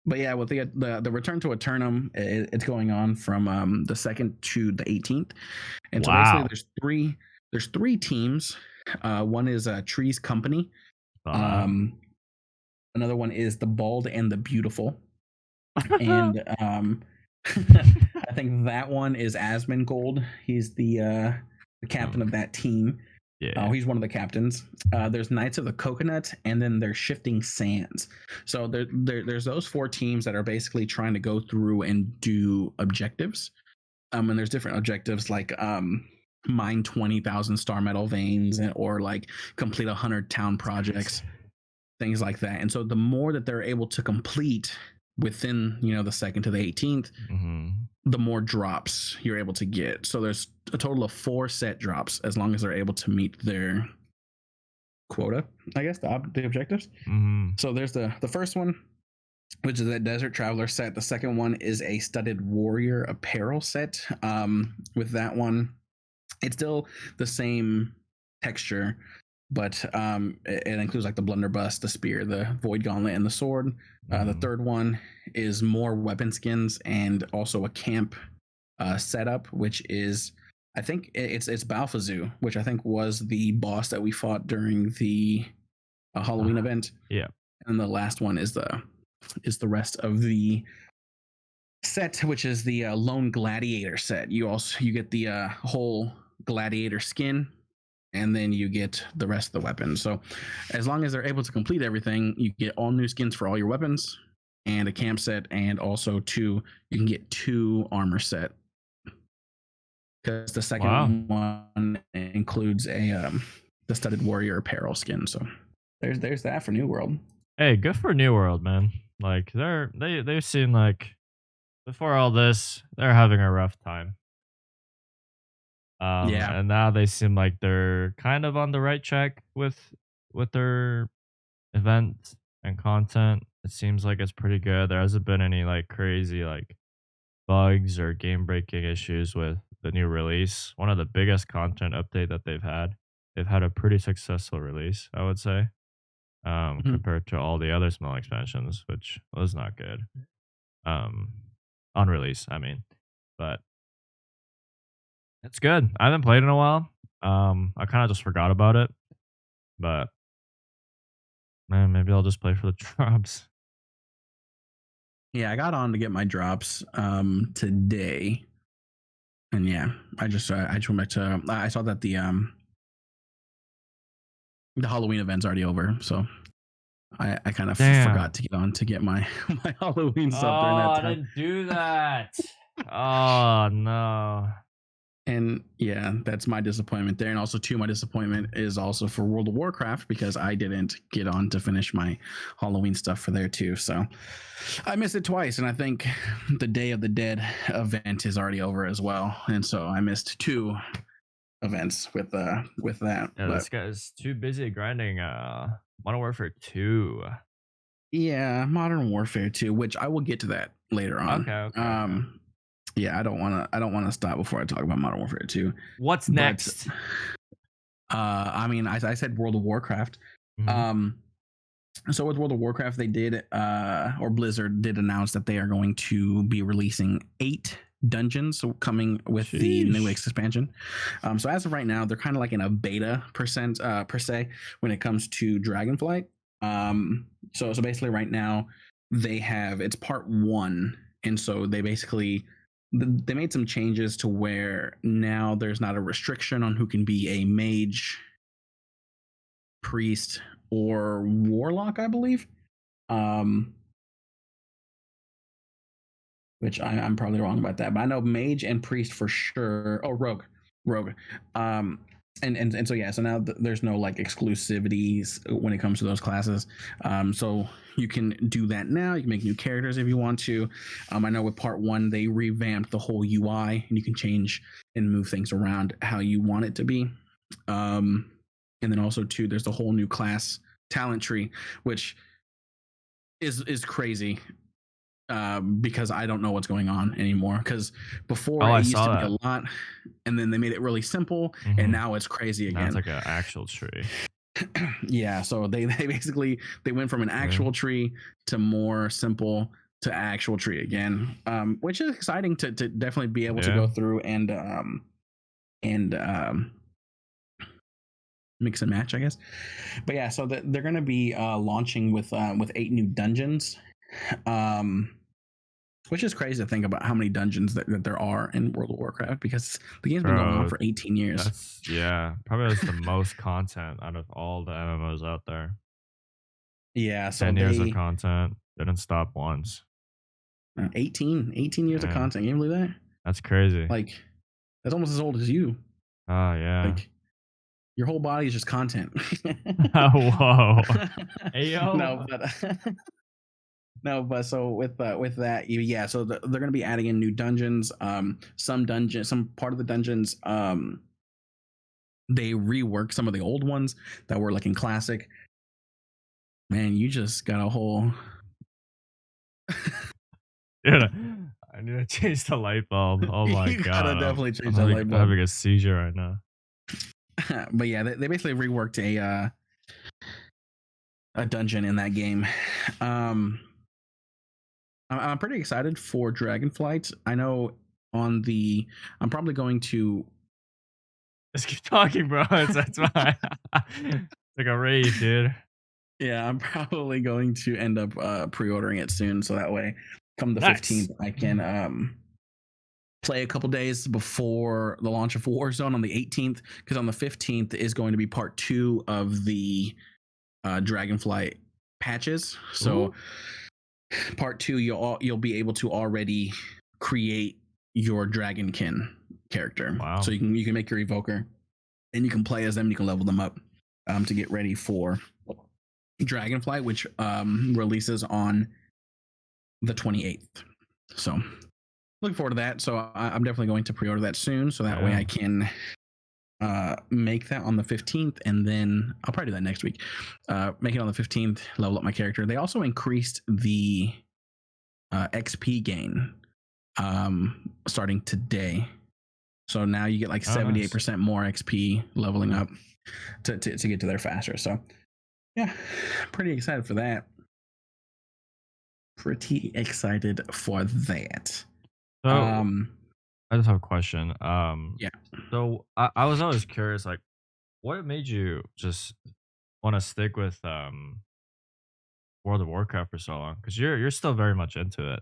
But yeah, with the Return to Eternum, it's going on from the 2nd to the 18th, and so basically there's three teams. One is Tree's Company. Another one is the Bald and the Beautiful, and I think that one is Asmongold. He's the captain of that team. Yeah. He's one of the captains. There's Knights of the Coconut, and then there's Shifting Sands. So there's those four teams that are basically trying to go through and do objectives. And there's different objectives like mine 20,000 star metal veins, or like complete 100 town projects, things like that. And so the more that they're able to complete within the 2nd to the 18th, the more drops you're able to get. So there's a total of 4 set drops, as long as they're able to meet their quota, I guess, the objectives. So there's the first one, which is a Desert Traveler set. The second one is a Studded Warrior apparel set. With that one, it's still the same texture, but it includes like the blunderbuss, the spear, the void gauntlet, and the sword. The third one is more weapon skins and also a camp setup, which is, I think it's Balfazu, which I think was the boss that we fought during the Halloween event. Yeah, and the last one is the rest of the set, which is the Lone Gladiator set. You get the whole gladiator skin, and then you get the rest of the weapons. So as long as they're able to complete everything, you get all new skins for all your weapons and a camp set, and also you can get 2 armor set, because the second one includes the Studded Warrior apparel skin. So there's that for New World. Hey, good for New World, man. Like they seem like before all this they're having a rough time. And now they seem like they're kind of on the right track with with their events and content. It seems like it's pretty good. There hasn't been any like crazy like bugs or game breaking issues with the new release. One of the biggest content update that they've had. They've had a pretty successful release, I would say, Mhm. compared to all the other small expansions, which was not good. Um, on release, I mean, but it's good. I haven't played in a while. I kind of just forgot about it, but man, maybe I'll just play for the drops. Yeah, I got on to get my drops today, and yeah, I just went back to. I saw that the Halloween event's already over, so I kind of forgot Damn. to get on to get my my Halloween Oh, stuff during that I time. didn't do that. Oh no. And yeah, that's my disappointment there. And also, too, my disappointment is also for World of Warcraft because I didn't get on to finish my Halloween stuff for there too. So I missed it twice. And I think the Day of the Dead event is already over as well. And so I missed two events with that. Yeah, But this guy's too busy grinding Modern Warfare 2. yeah, Modern Warfare 2, which I will get to that later on. Okay. Yeah, I don't wanna stop before I talk about Modern Warfare 2. What's But next? I mean, I said World of Warcraft. Mhm. Um, so with World of Warcraft, they did, or Blizzard did announce that they are going to be releasing 8 dungeons coming with the new Sheesh. expansion. So as of right now, they're kind of like in a beta percent per se when it comes to Dragonflight. So basically, right now they have it's part one, and so they made some changes to where now there's not a restriction on who can be a mage, priest, or warlock, I believe. Um, which I'm probably wrong about that, but I know mage and priest for sure. Oh, rogue. Um, and so yeah, so now there's no like exclusivities when it comes to those classes. So you can do that now. You can make new characters if you want to. I know with part one they revamped the whole UI, and you can change and move things around how you want it to be. And then also too, there's the whole new class talent tree, which is crazy because I don't know what's going on anymore. Because before Oh, it I used saw to be that. a lot, and then they made it really simple, and Mhm. now it's crazy Now it's again. like an actual tree. Yeah, so they basically they went from an Yeah. actual tree to more simple to actual tree again, which is exciting to definitely be able to Yeah. go through and mix and match, I guess. But yeah, so they're going to be launching with 8 new dungeons. Um, which is crazy to think about how many dungeons that there are in World of Warcraft because the game's been going on Bro, for 18 years. that's yeah, probably was the most content out of all the MMOs out there. Yeah, so 10 years of they content, didn't stop once. 18 years of Yeah, content. Can you believe that? that's crazy. Like that's almost as old as you. Oh, yeah. Like your whole body is just content. Whoa. Ayo. No, but no, but so with that, yeah. So they're going to be adding in new dungeons. Some part of the dungeons, they rework some of the old ones that were like in classic. Man, you just got a whole. Dude, I need to change the light bulb. Oh my You gotta god, definitely I'm change that light bulb. having a seizure right now. But yeah, they basically reworked a dungeon in that game. Um, I'm pretty excited for Dragonflight. I know on the I'm probably going to Just keep talking, bro. That's fine. It's like a raid, dude. yeah, I'm probably going to end up pre-ordering it soon, so that way, come the Nice. 15th, I can play a couple days before the launch of Warzone on the 18th, because on the 15th is going to be part two of the Dragonflight patches. So Ooh. part two, you'll be able to already create your Dragonkin character. Wow. So you can make your evoker, and you can play as them. You can level them up to get ready for Dragonflight, which releases on the 28th. So looking forward to that. So I'm definitely going to pre-order that soon, so that way Yeah. I can make that on the 15th, and then I'll probably do that next week. Make it on the 15th, level up my character. They also increased the XP gain starting today. So now you get like Oh, nice. 78% more XP leveling up to get to there faster. So yeah, pretty excited for that. Pretty excited for that. So I just have a question. Yeah. So I was always curious, like, what made you just want to stick with World of Warcraft for so long? Because you're still very much into it,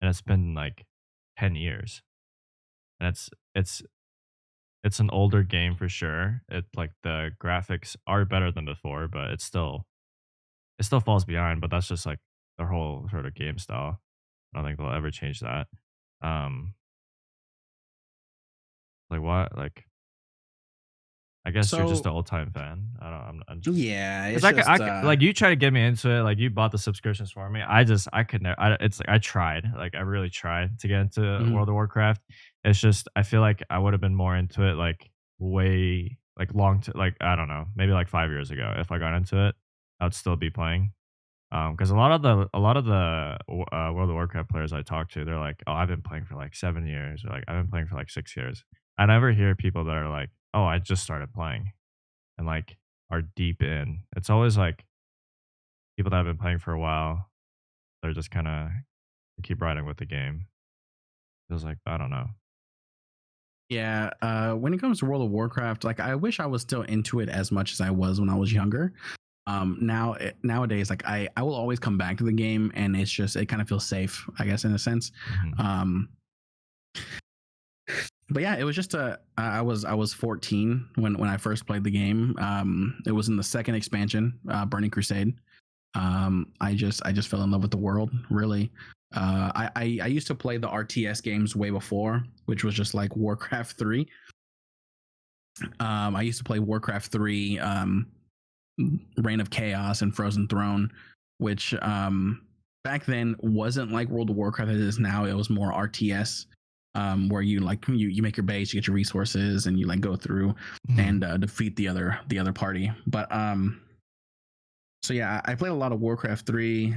and it's been like 10 years, and it's an older game for sure. It like the graphics are better than before, but it still falls behind. But that's just like their whole sort of game style. I don't think they'll ever change that. Um, like what? Like I guess you're just So an old time fan. I don't. I'm just yeah, because it's just like you try to get me into it. Like you bought the subscriptions for me. I could never. It's like I tried. Like I really tried to get into mhm. World of Warcraft. It's just I feel like I would have been more into it like way like long to like I don't know maybe like 5 years ago. If I got into it, I would still be playing. Because a lot of the World of Warcraft players I talk to, they're like, "Oh, I've been playing for like 7 years," or like, "I've been playing for like 6 years." I never hear people that are like, "Oh, I just started playing," and like are deep in. It's always like people that have been playing for a while. They're just kind of keep riding with the game. Feels like I don't know. Yeah, when it comes to World of Warcraft, like I wish I was still into it as much as I was when I was younger. Nowadays, like I will always come back to the game, and it's just it kind of feels safe, I guess, in a sense. Hmm. Um, but yeah, it was just I was 14 when I first played the game. It was in the second expansion, Burning Crusade. I just fell in love with the world, really. I used to play the RTS games way before, which was just like Warcraft 3. I used to play Warcraft 3, Reign of Chaos, and Frozen Throne, which back then wasn't like World of Warcraft as it is now. It was more RTS, where you like you make your base, you get your resources, and you like go through Hmm. and defeat the other party. But so yeah, I played a lot of Warcraft 3,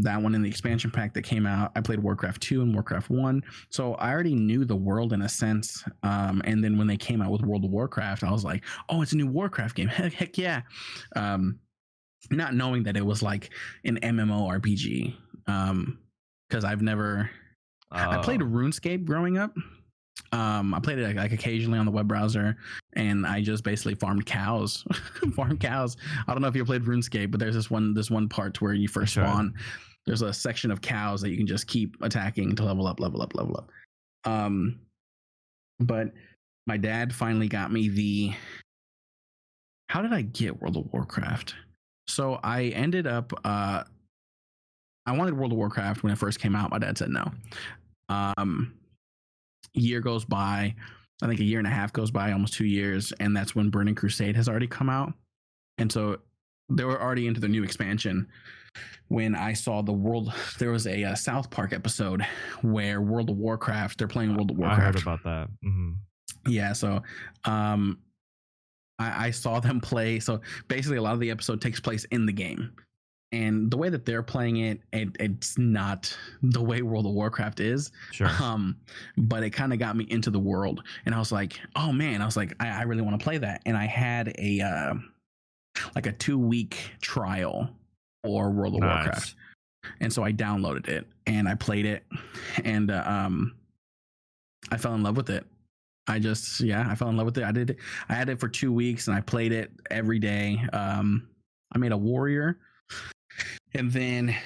that one in the expansion pack that came out. I played Warcraft 2 and Warcraft 1. So I already knew the world in a sense. And then when they came out with World of Warcraft, I was like, oh, it's a new Warcraft game. Heck yeah. Um, Not knowing that it was like an MMORPG. Because I played Oh, RuneScape growing up. I played it like occasionally on the web browser, and I just basically farmed cows. Farmed cows. I don't know if you played RuneScape, but there's this one part where you I first tried. spawn. There's a section of cows that you can just keep attacking to level up, level up, level up. Um, but my dad finally got me the. How did I get World of Warcraft? So I ended up. I wanted World of Warcraft when it first came out. My dad said no. Um, Year goes by. I think a year and a half goes by, almost 2 years, and that's when Burning Crusade has already come out. And so they were already into the new expansion when I saw the world. There was a South Park episode where World of Warcraft. They're playing World of I heard Warcraft. about that. Hmm. Yeah, so um, I saw them play. So basically, a lot of the episode takes place in the game, and the way that they're playing it's not the way World of Warcraft is. Sure. Um, but it kind of got me into the world, and I was like, oh man, I was like, I really want to play that, and I had a like a 2 week trial for World of Warcraft, Nice. and so I downloaded it and I played it, and I fell in love with it. I fell in love with it. I had it for 2 weeks and I played it every day. I made a warrior, and then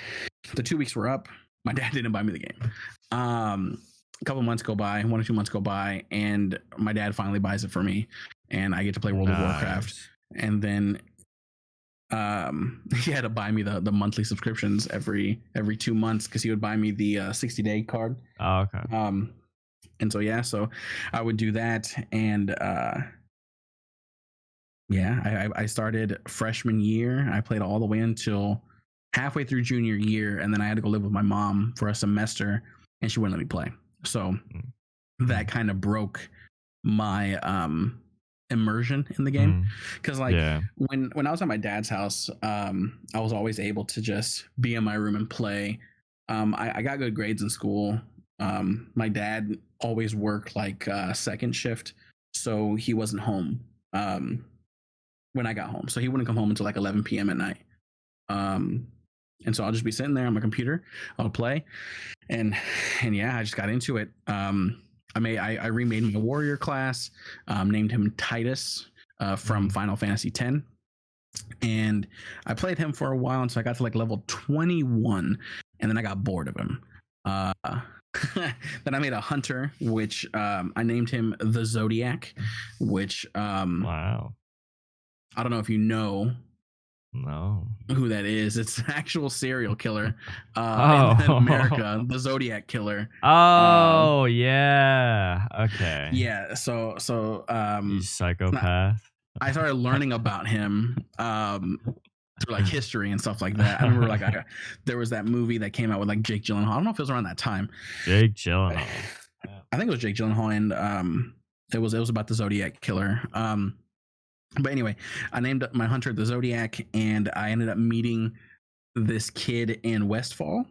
the 2 weeks were up. My dad didn't buy me the game. A couple months go by, 1 or 2 months go by, and my dad finally buys it for me, and I get to play World of Warcraft. Nice. And then he had to buy me the monthly subscriptions every 2 months because he would buy me the 60-day card. Oh, okay. And so yeah, so I would do that, and yeah, I started freshman year. I played all the way until halfway through junior year, and then I had to go live with my mom for a semester, and she wouldn't let me play. So Mm. that kind of broke my immersion in the game. Because like Yeah. when I was at my dad's house, I was always able to just be in my room and play. I got good grades in school. My dad always worked like second shift, so he wasn't home when I got home. So he wouldn't come home until like 11 p.m. at night. And so I'll just be sitting there on my computer. I'll play, and yeah, I just got into it. I remade my warrior class, named him Titus from Final Fantasy X, and I played him for a while until I got to like level 21, and then I got bored of him. Then I made a hunter, which I named him the Zodiac, which Wow. I don't know if you know No. who that is. It's an actual serial killer in America, the Zodiac killer. Oh, yeah. Okay. Yeah, so You psychopath. I started learning about him through like history and stuff like that. I remember like there was that movie that came out with like Jake Gyllenhaal. I don't know if it was around that time. Jake Gyllenhaal. I think it was Jake Gyllenhaal, and it was about the Zodiac killer. But anyway, I named my hunter the Zodiac, and I ended up meeting this kid in Westfall,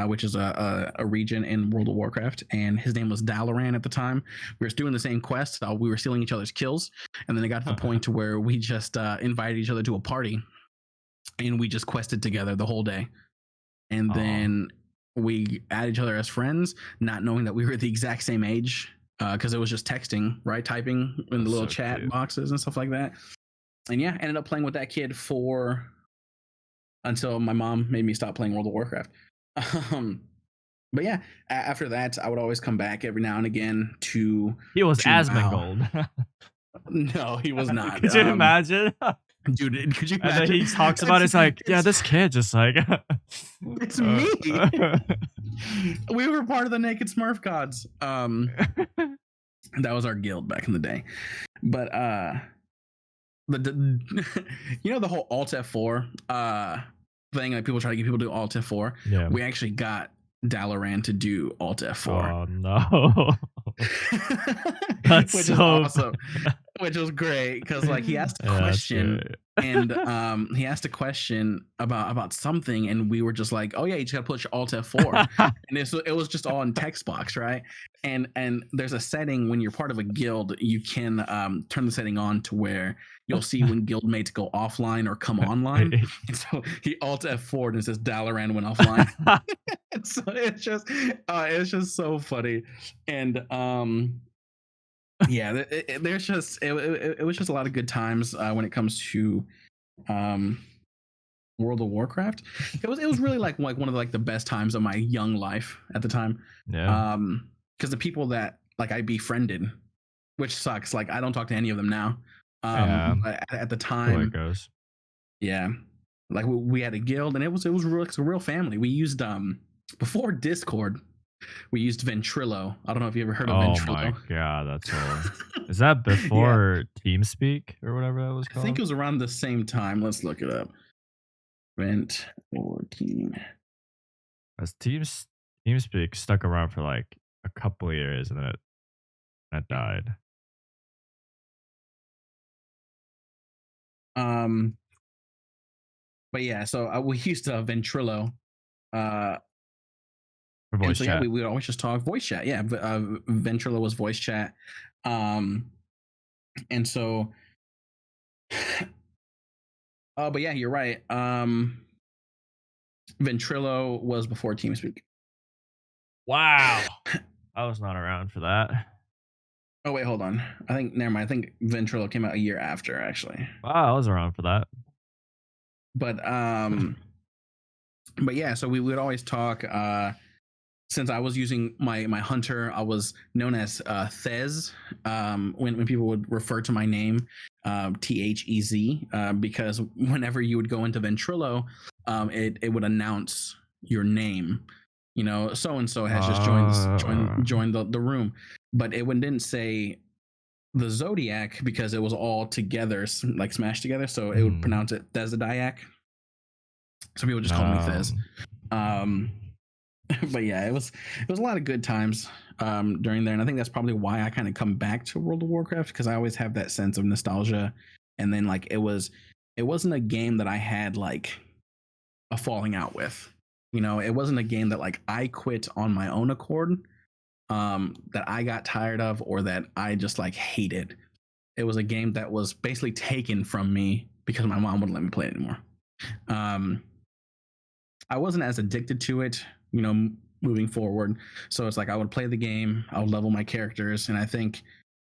which is a region in World of Warcraft, and his name was Dalaran at the time. We were doing the same quest. We were stealing each other's kills, and then it got to the point to where we just invited each other to a party, and we just quested together the whole day. And then we added each other as friends, not knowing that we were the exact same age, because it was just texting, right? Typing in the little chat boxes and stuff like that. And yeah, ended up playing with that kid until my mom made me stop playing World of Warcraft. But yeah, after that, I would always come back every now and again to. He was Asmongold. No, he was not. Could you imagine? Dude, could you imagine? And then he talks about it's like, yeah, this kid just like. It's me. We were part of the Naked Smurf Gods. That was our guild back in the day. But the whole Alt F4 thing, like people try to get people to do Alt F4. Yeah. We actually got Dalaran to do Alt F4. Oh no. That's which so is awesome. Which was great because like he asked a question and he asked a question about something, and we were just like, oh yeah, you just gotta push Alt F4. And it was just all in text box, right? And there's a setting when you're part of a guild, you can turn the setting on to where you'll see when guildmates go offline or come online. And so he Alt F4 and it says Dalaran went offline. And so it's just so funny. And yeah, it was just a lot of good times when it comes to World of Warcraft. It was really like one of the best times of my young life at the time. Yeah. Because the people that like I befriended, which sucks, like I don't talk to any of them now. But at the time, it goes. Yeah, like we had a guild, and it was a real family. We used before Discord. We used Ventrilo. I don't know if you ever heard of Ventrilo. Oh my god, that's old. Is that before TeamSpeak or whatever that was called? I think it was around the same time. Let's look it up. Vent or Team. As TeamSpeak stuck around for like a couple of years, and then it died. But yeah, so we used Ventrilo. For voice chat. Yeah, we would always just talk voice chat. Yeah, Ventrilo was voice chat. And so, but yeah, you're right. Ventrilo was before TeamSpeak. Wow, I was not around for that. Oh wait, hold on. Never mind. I think Ventrilo came out a year after, actually. Wow, I was around for that. But but yeah, so we would always talk. Since I was using my hunter, I was known as Thez. When people would refer to my name, Thez, because whenever you would go into Ventrilo, it would announce your name. You know, so and so has just joined the room, but it didn't say the Zodiac because it was all together, like smashed together. So it would pronounce it Thezadiac. So people just call me Thez. But yeah, it was a lot of good times during there, and I think that's probably why I kind of come back to World of Warcraft, because I always have that sense of nostalgia. And then like it wasn't a game that I had like a falling out with. It wasn't a game that like I quit on my own accord, that I got tired of or that I just like hated. It was a game that was basically taken from me because my mom wouldn't let me play it anymore. Um, I wasn't as addicted to it, moving forward. So it's like I would play the game, I would level my characters, and I think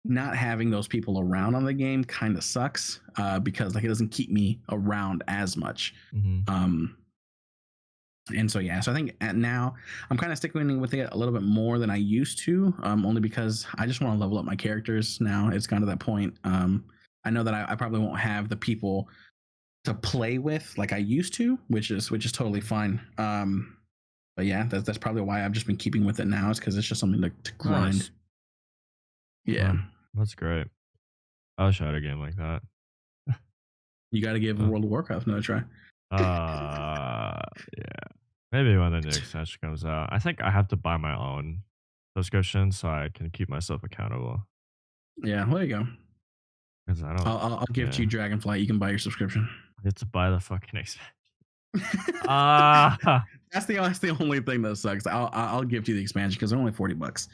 not having those people around on the game kind of sucks, because like it doesn't keep me around as much. Hmm. And so yeah, so I think now I'm kind of sticking with it a little bit more than I used to, only because I just want to level up my characters now. It's kind of that point. I know that I probably won't have the people to play with like I used to, which is totally fine. But yeah, that's probably why I've just been keeping with it now, is because it's just something to grind. Nice. Yeah, That's great. I'll try a game like that. you got to give World of Warcraft another try. Yeah. Maybe when the new extension comes out. I think I have to buy my own subscription so I can keep myself accountable. Yeah, there you go. Because I don't. I'll gift you Dragonflight. You can buy your subscription. I have to buy the fucking expansion. Ah. That's the only thing that sucks. I'll gift you the expansion because they're only $40.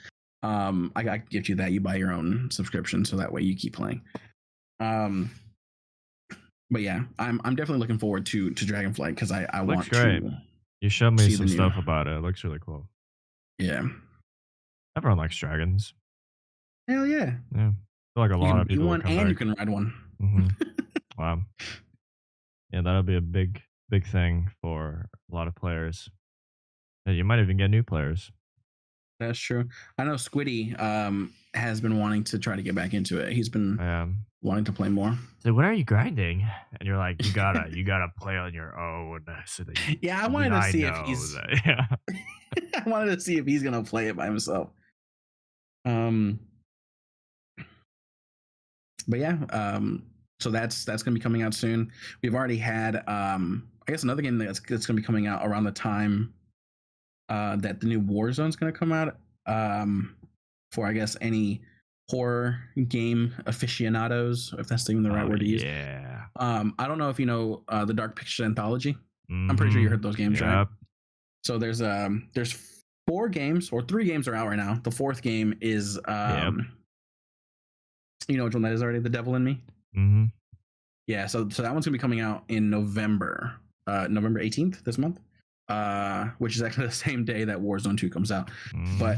I gift you that. You buy your own subscription, so that way you keep playing. But yeah, I'm definitely looking forward to Dragonflight, because I want great. to. You showed me some stuff about it. It looks really cool. Yeah. Everyone likes dragons. Hell yeah. Yeah. I feel like a lot of people. You one and back. You can ride one. Mm-hmm. Wow. Yeah, that'll be a big thing for a lot of players. Yeah, you might even get new players. That's true. I know Squiddy has been wanting to try to get back into it. He's been wanting to play more. So when are you grinding? And you're like, you gotta play on your own. So that I wanted to see if he's. Yeah. I wanted to see if he's gonna play it by himself. But yeah, so that's gonna be coming out soon. We've already had I guess another game that's gonna be coming out around the time that the new Warzone's gonna come out, for I guess any horror game aficionados, if that's even the right word to use. Yeah. I don't know if you know the Dark Pictures Anthology. I'm pretty sure you heard those games, right? So there's 4 games, or 3 games are out right now. The 4th game is you know which one that is already? The Devil in Me. Mm-hmm. Yeah, so that one's gonna be coming out in November 18th this month, which is actually the same day that Warzone 2 comes out. Mm-hmm. But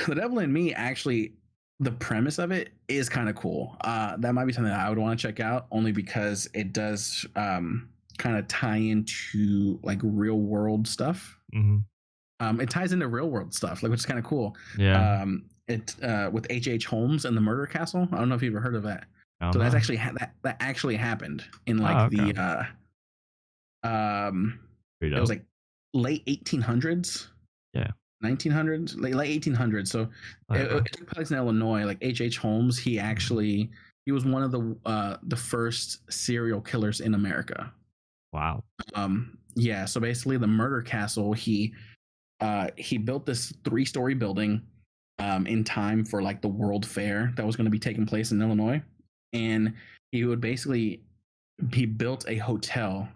The Devil in Me, actually, the premise of it is kind of cool. That might be something that I would want to check out, only because it does kind of tie into like real world stuff. Mm-hmm. It ties into real world stuff, like, which is kind of cool. Yeah. It with H.H. Holmes and the Murder Castle. I don't know if you've ever heard of that. So that's actually that actually happened in like it was like late 1800s. Yeah. 1900s, late 1800s. So it took place in Illinois. Like H.H. Holmes, he was one of the first serial killers in America. Wow. Yeah. So basically, the Murder Castle, he built this 3-story building in time for like the World Fair that was going to be taking place in Illinois, and he built a hotel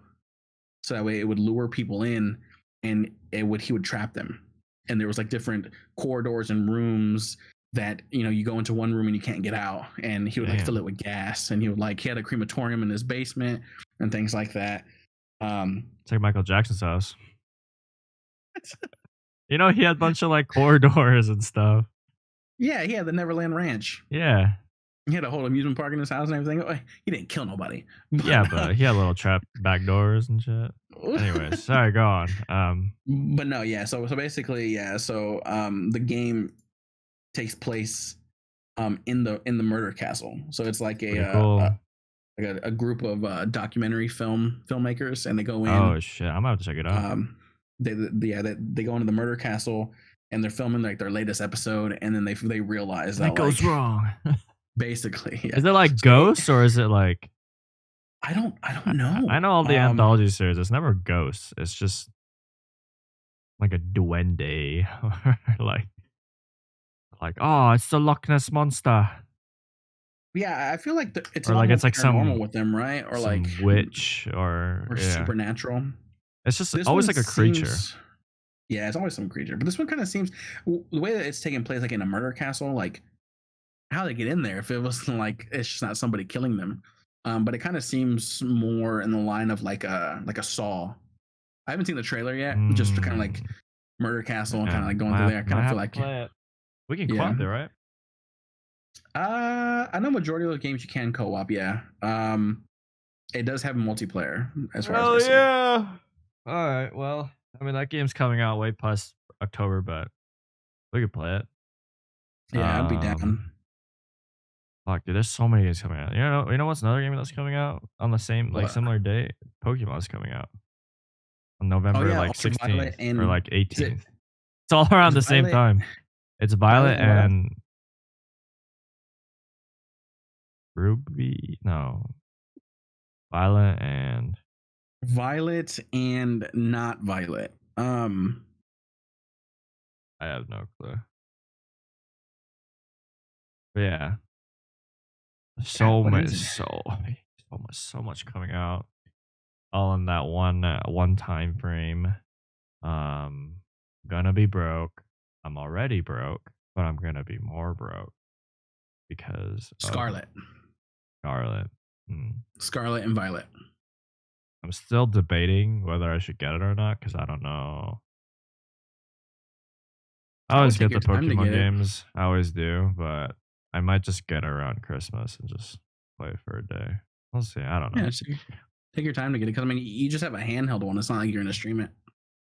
so that way it would lure people in, and he would trap them. And there was like different corridors and rooms that, you go into one room and you can't get out, and he would like fill it with gas, and he had a crematorium in his basement and things like that. It's like Michael Jackson's house. He had a bunch of like corridors and stuff. Yeah, he had the Neverland Ranch. Yeah. He had a whole amusement park in his house and everything. He didn't kill nobody. But he had little trap back doors and shit. Anyways, sorry, go on. But no, yeah. So basically, yeah. So the game takes place in the Murder Castle. So it's like a group of documentary filmmakers, and they go in. Oh shit! I'm gonna have to check it out. They go into the Murder Castle, and they're filming like their latest episode, and then they realize that goes wrong. Basically, yeah. Is it like ghosts, or is it like? I don't know. I know all the anthology series. It's never ghosts. It's just like a duende or like, "Oh, it's the Loch Ness monster." Yeah, I feel like it's a Or lot like more it's like paranormal with them, right? some witch or or yeah. supernatural. It's just This always one like a creature. seems, yeah, it's always some creature, but this one kind of seems the way that it's taking place, like in a murder castle, like how they get in there. If it wasn't like it's just not somebody killing them, but it kind of seems more in the line of like a Saw. I haven't seen the trailer yet, just kind of like Mm, murder castle and kind of man, like going through there. I kind might of feel have to like, play it. We can yeah. co-op it, right? I know majority of those games you can co-op. Yeah. It does have multiplayer as far as I Hell see. yeah! Alright, well, I mean, that game's coming out way past October, but we could play it. Yeah, I'd be Um, down. fuck, dude, there's so many games coming out. You know what's another game that's coming out on the same, like, What? similar date? Pokemon's coming out on Oh November, yeah, like, Ultraviolet 16th or, and like, is it 18th. It's all around is the same Violet time. It's Violet Violet and what else? and Ruby? No. Violet and Violet and not Violet. I have no clue. But yeah, God, so what much, is it? so much coming out all in that one time frame. Um, gonna be broke. I'm already broke, but I'm gonna be more broke because of Scarlet. Scarlet. Mm. Scarlet and Violet. I'm still debating whether I should get it or not because I don't know. I I would always take get the your time to Pokemon get it. games. I always do, but I might just get it around Christmas and just play it for a day. We'll see. I don't know. Yeah, take your time to get it because I mean you just have a handheld one. It's not like you're gonna stream it.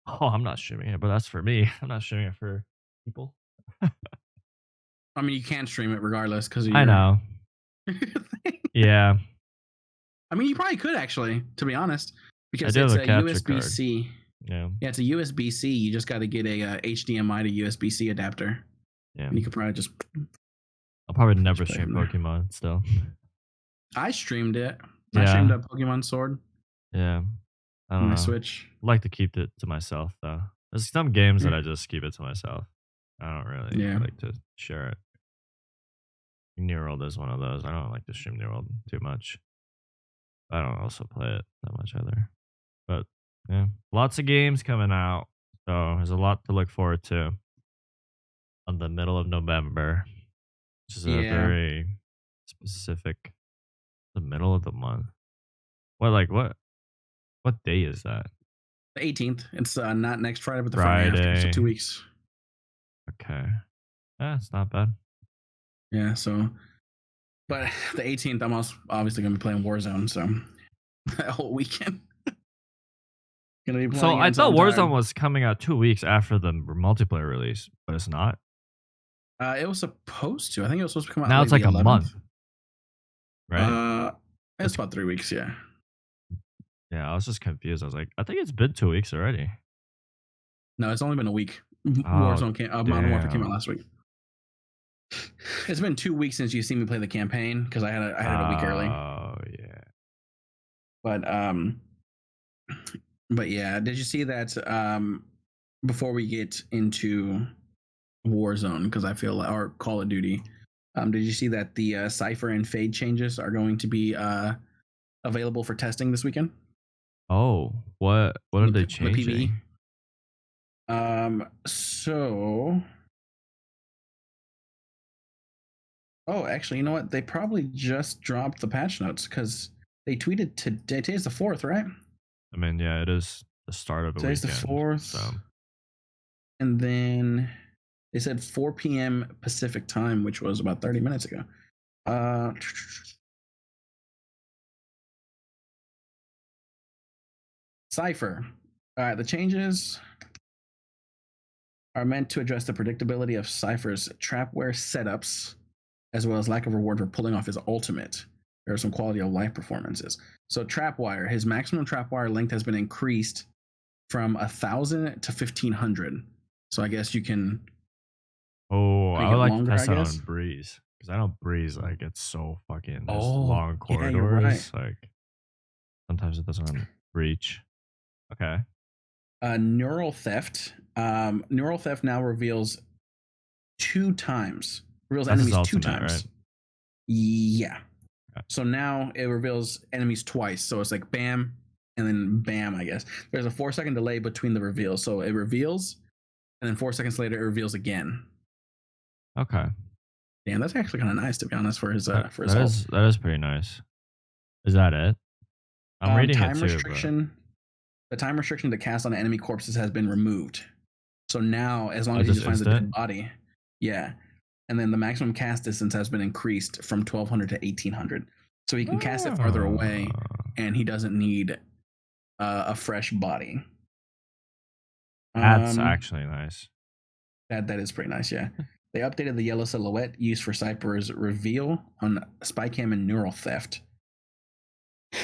Oh, I'm not streaming it, but that's for me. I'm not streaming it for people. I mean you can't stream it regardless because of I your know. thing. Yeah, I mean you probably could actually, to be honest, I because do have it's a a capture USB card. C. Yeah, Yeah, it's a USB C. You just got to get a HDMI to USB C adapter, yeah. and you could probably I'll probably never just play stream from there. Pokemon still. I streamed it. I streamed Yeah, a Pokemon Sword yeah. I on don't my know. Switch. I like to keep it to myself though. There's some games that Yeah. I just keep it to myself. I don't really Yeah. like to share it. New World is one of those. I don't like to stream New World too much. I don't also play it that much either. But yeah, lots of games coming out. So there's a lot to look forward to on the middle of November, which is a Yeah. very specific the middle of the month. What day is that? The 18th. It's not next Friday, but the Friday after. So Friday. 2 weeks. Okay. Yeah, it's not bad. Yeah. So, but the 18th, I'm also obviously going to be playing Warzone. So that whole weekend. Going to be So playing it I until thought I'm Warzone tired. was coming out 2 weeks after the multiplayer release, but it's not. It was supposed to. I think it was supposed to come out Now like it's the like a 11th. month, right? It's about 3 weeks. Yeah. Yeah, I was just confused. I was like, I think it's been 2 weeks already. No, it's only been a week. Oh, Warzone Modern Warfare came out damn. last week. It's been 2 weeks since you've seen me play the campaign because I had it a week early. Oh, yeah. But yeah, did you see that? Before we get into Warzone, because I feel or Call of Duty, did you see that the Cipher and Fade changes are going to be available for testing this weekend? Oh, what are they The PvE. changing? So. Oh, actually, you know what? They probably just dropped the patch notes because they tweeted today. Today's the 4th, right? I mean, yeah, it is the start of a Today's the weekend. 4th. So And then they said 4 p.m. Pacific time, which was about 30 minutes ago. Cipher. All right, the changes are meant to address the predictability of Cipher's trapware setups, as well as lack of reward for pulling off his ultimate. There are some quality of life performances. So trapwire, his maximum trapwire length has been increased from 1,000 to 1,500. So I guess you can oh, I make would it like to longer, I test that guess. on Breeze. Because I know Breeze, like, it's so fucking there's Oh, long yeah, you're right. corridors. Like sometimes it doesn't reach. Okay. Neural theft. Neural theft now reveals 2 times. Reveals That's his enemies two ultimate, right? times. Yeah. Yeah. So now it reveals enemies twice. So it's like bam and then bam, I guess. There's a 4 second delay between the reveals. So it reveals and then 4 seconds later it reveals again. Okay. Damn, that's actually kind of nice to be honest for his That, ult. that is pretty nice. Is that it? I'm reading it Time too, but restriction. The time restriction to cast on enemy corpses has been removed. So now, as long as he just just finds a instant? dead body, yeah. And then the maximum cast distance has been increased from 1200 to 1800. So he can cast it farther away, and he doesn't need a fresh body. That's actually nice. That is pretty nice, yeah. They updated the yellow silhouette used for Cypher's reveal on Spycam and Neural Theft.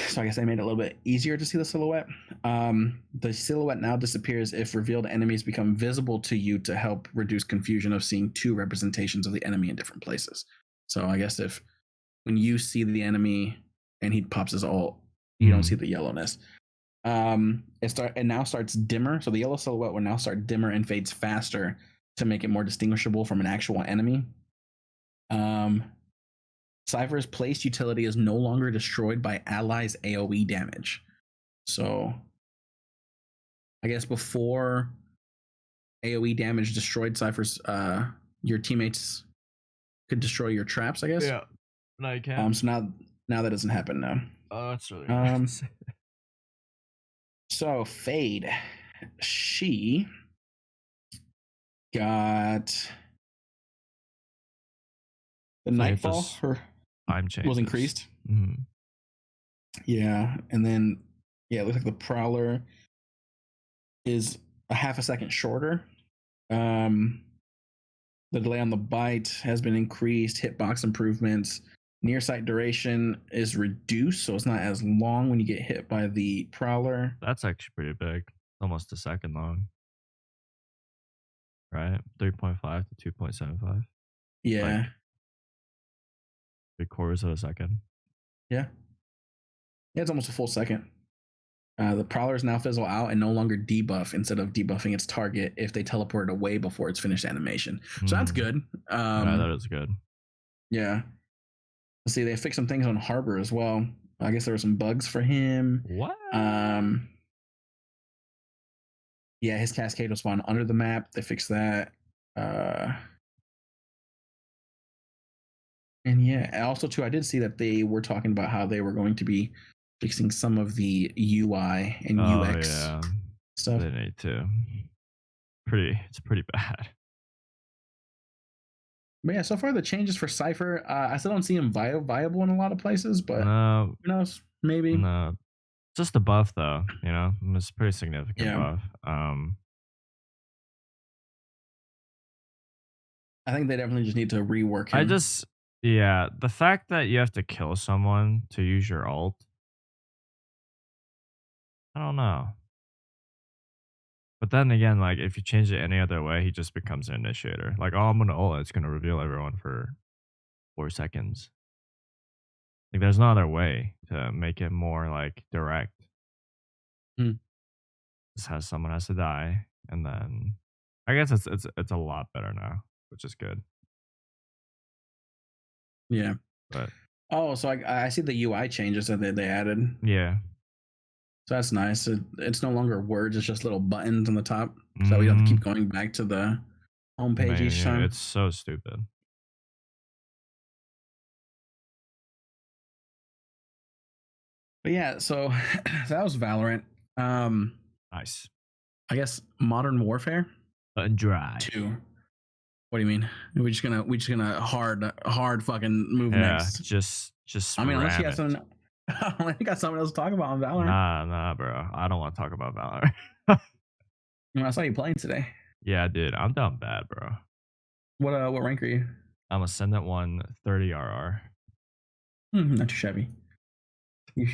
So I guess they made it a little bit easier to see the silhouette. The silhouette now disappears if revealed enemies become visible to you to help reduce confusion of seeing 2 representations of the enemy in different places. So I guess if when you see the enemy and he pops his ult, you don't see the yellowness. It now starts dimmer. So the yellow silhouette will now start dimmer and fades faster to make it more distinguishable from an actual enemy. Cypher's placed utility is no longer destroyed by allies' AoE damage. So I guess before AoE damage destroyed Cypher's, your teammates could destroy your traps, I guess. Yeah. No, you can't. So now that doesn't happen now. Oh, that's really nice. So Fade, she got the Nightfall. Her time changes was increased. Yeah, and then it looks like the Prowler is a half a second shorter. The delay on the bite has been increased. Hitbox improvements. Near sight duration is reduced, so it's not as long when you get hit by the Prowler. That's actually pretty big. Almost a second long. Right? 3.5 to 2.75. Yeah. Like 3/4 of a second. Yeah. Yeah, it's almost a full second. The Prowlers now fizzle out and no longer debuff instead of debuffing its target if they teleport away before its finished animation. So that's good. Yeah, that is good. Yeah. Let's see, they fixed some things on Harbor as well. I guess there were some bugs for him. What? Yeah, his Cascade will spawn under the map. They fixed that. And yeah, also too, I did see that they were talking about how they were going to be fixing some of the UI and UX stuff. They need to. It's pretty bad. But yeah, so far the changes for Cypher, I still don't see him viable in a lot of places, but no, who knows? Maybe. No, just the buff though. You know, it's a pretty significant buff. I think they definitely just need to rework him. The fact that you have to kill someone to use your ult, I don't know. But then again, like if you change it any other way, he just becomes an initiator. Like, oh, I'm gonna ult, it's gonna reveal everyone for 4 seconds. Like, there's no other way to make it more like direct. Just has someone has to die, and then I guess it's a lot better now, which is good. Yeah. But so I see the UI changes that they added. Yeah. So that's nice. It's no longer words; it's just little buttons on the top, so we don't have to keep going back to the homepage each time. It's so stupid. But yeah, so that was Valorant. Nice. I guess Modern Warfare. Dry. 2. What do you mean? We're just gonna hard fucking move next. Just. I mean, unless you got something. I got something else to talk about on Valorant. Nah, bro. I don't want to talk about Valorant. I saw you playing today. Yeah, dude. I'm down bad, bro. What rank are you? I'm Ascendant 1, 30 RR. Not too shabby. Dude,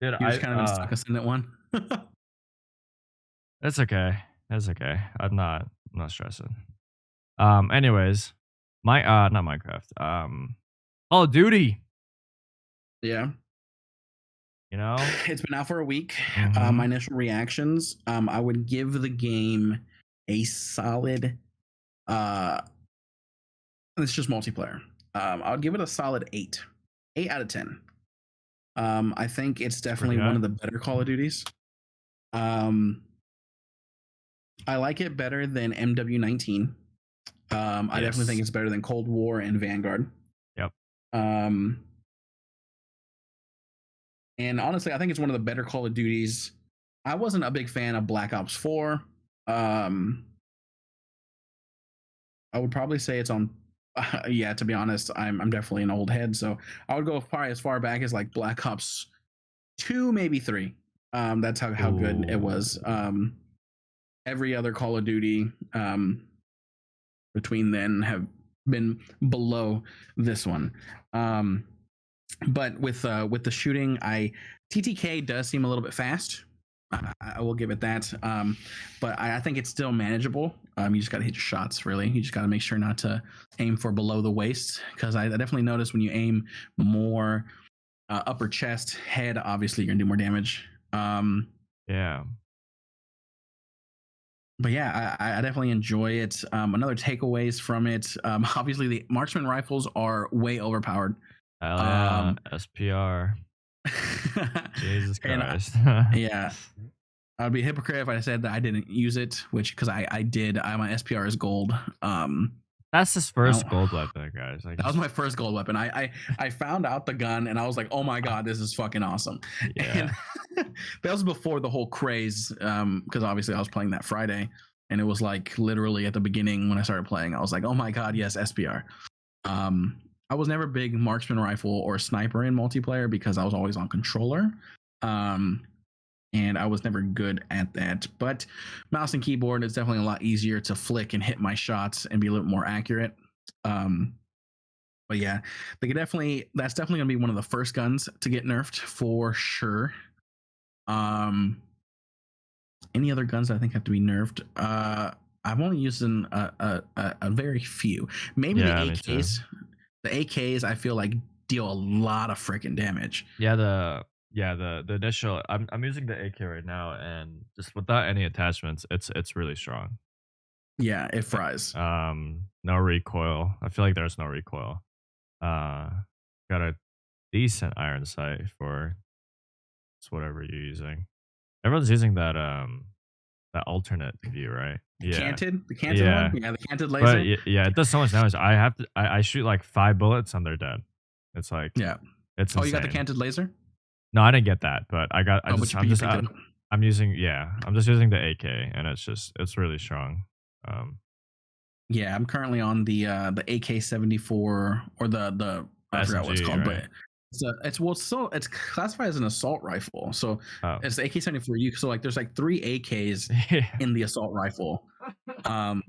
You're just kind of stuck Ascendant 1. It's okay. I'm not stressing. Anyways, not Minecraft. Call of Duty. Yeah. You know? It's been out for a week. My Mm-hmm. initial reactions, I would give the game a solid. Uh, it's just multiplayer. I would give it a solid 8 out of 10. I think it's Pretty definitely one high. of the better Call of Duties. Um, I like it better than MW19. I definitely think Yes. it's better than Cold War and Vanguard. Yep. Um, and honestly, I think it's one of the better Call of Duties. I wasn't a big fan of Black Ops 4. Um, I would probably say it's on. Yeah, to be honest, I'm definitely an old head, so I would go probably as far back as like Black Ops 2, maybe 3. That's how good it was. Ooh. Every other Call of Duty between then have been below this one. But with the shooting, TTK does seem a little bit fast. I will give it that. But I think it's still manageable. You just got to hit your shots, really. You just got to make sure not to aim for below the waist, because I definitely noticed when you aim more upper chest, head, obviously you're going to do more damage. Yeah. But yeah, I definitely enjoy it. Another takeaways from it, obviously the marksman rifles are way overpowered. Hell yeah. Um, SPR. Jesus and Christ. yeah, I'd be a hypocrite if I said that I didn't use it, which because I did. My SPR is gold. That's his I first don't- gold weapon, guys. Like, that was my first gold weapon. I found out the gun and I was like, oh my god, this is fucking awesome. yeah. And that was before the whole craze, because obviously I was playing that Friday, and it was like literally at the beginning when I started playing, I was like, oh my god, yes, SPR. I was never big marksman rifle or sniper in multiplayer because I was always on controller. And I was never good at that. But mouse and keyboard is definitely a lot easier to flick and hit my shots and be a little more accurate. But yeah, that's definitely gonna be one of the first guns to get nerfed for sure. Any other guns that I think have to be nerfed? I've only used a very few. Maybe the Yeah, me too. AKs. The AKs I feel like deal a lot of freaking damage. Yeah, the initial I'm using the AK right now, and just without any attachments, it's really strong. Yeah, it fries. No recoil. I feel like there's no recoil. Uh got a decent iron sight for it's whatever you're using. Everyone's using that alternate view, right? Yeah. The canted one. Yeah. Yeah, the canted But laser. yeah, it does so much damage. I shoot like 5 bullets and they're dead. It's like Yeah. it's Oh, you got the insane. canted laser? No, I didn't get that, but Oh, but you picked it up. I'm using I'm just using the AK, and it's really strong. Um, Yeah, I'm currently on the AK-74, or the I forgot what it's SMG, called, right? but it's classified as an assault rifle. So Oh, it's the AK-74. So like there's like 3 AKs yeah. in the assault rifle. Um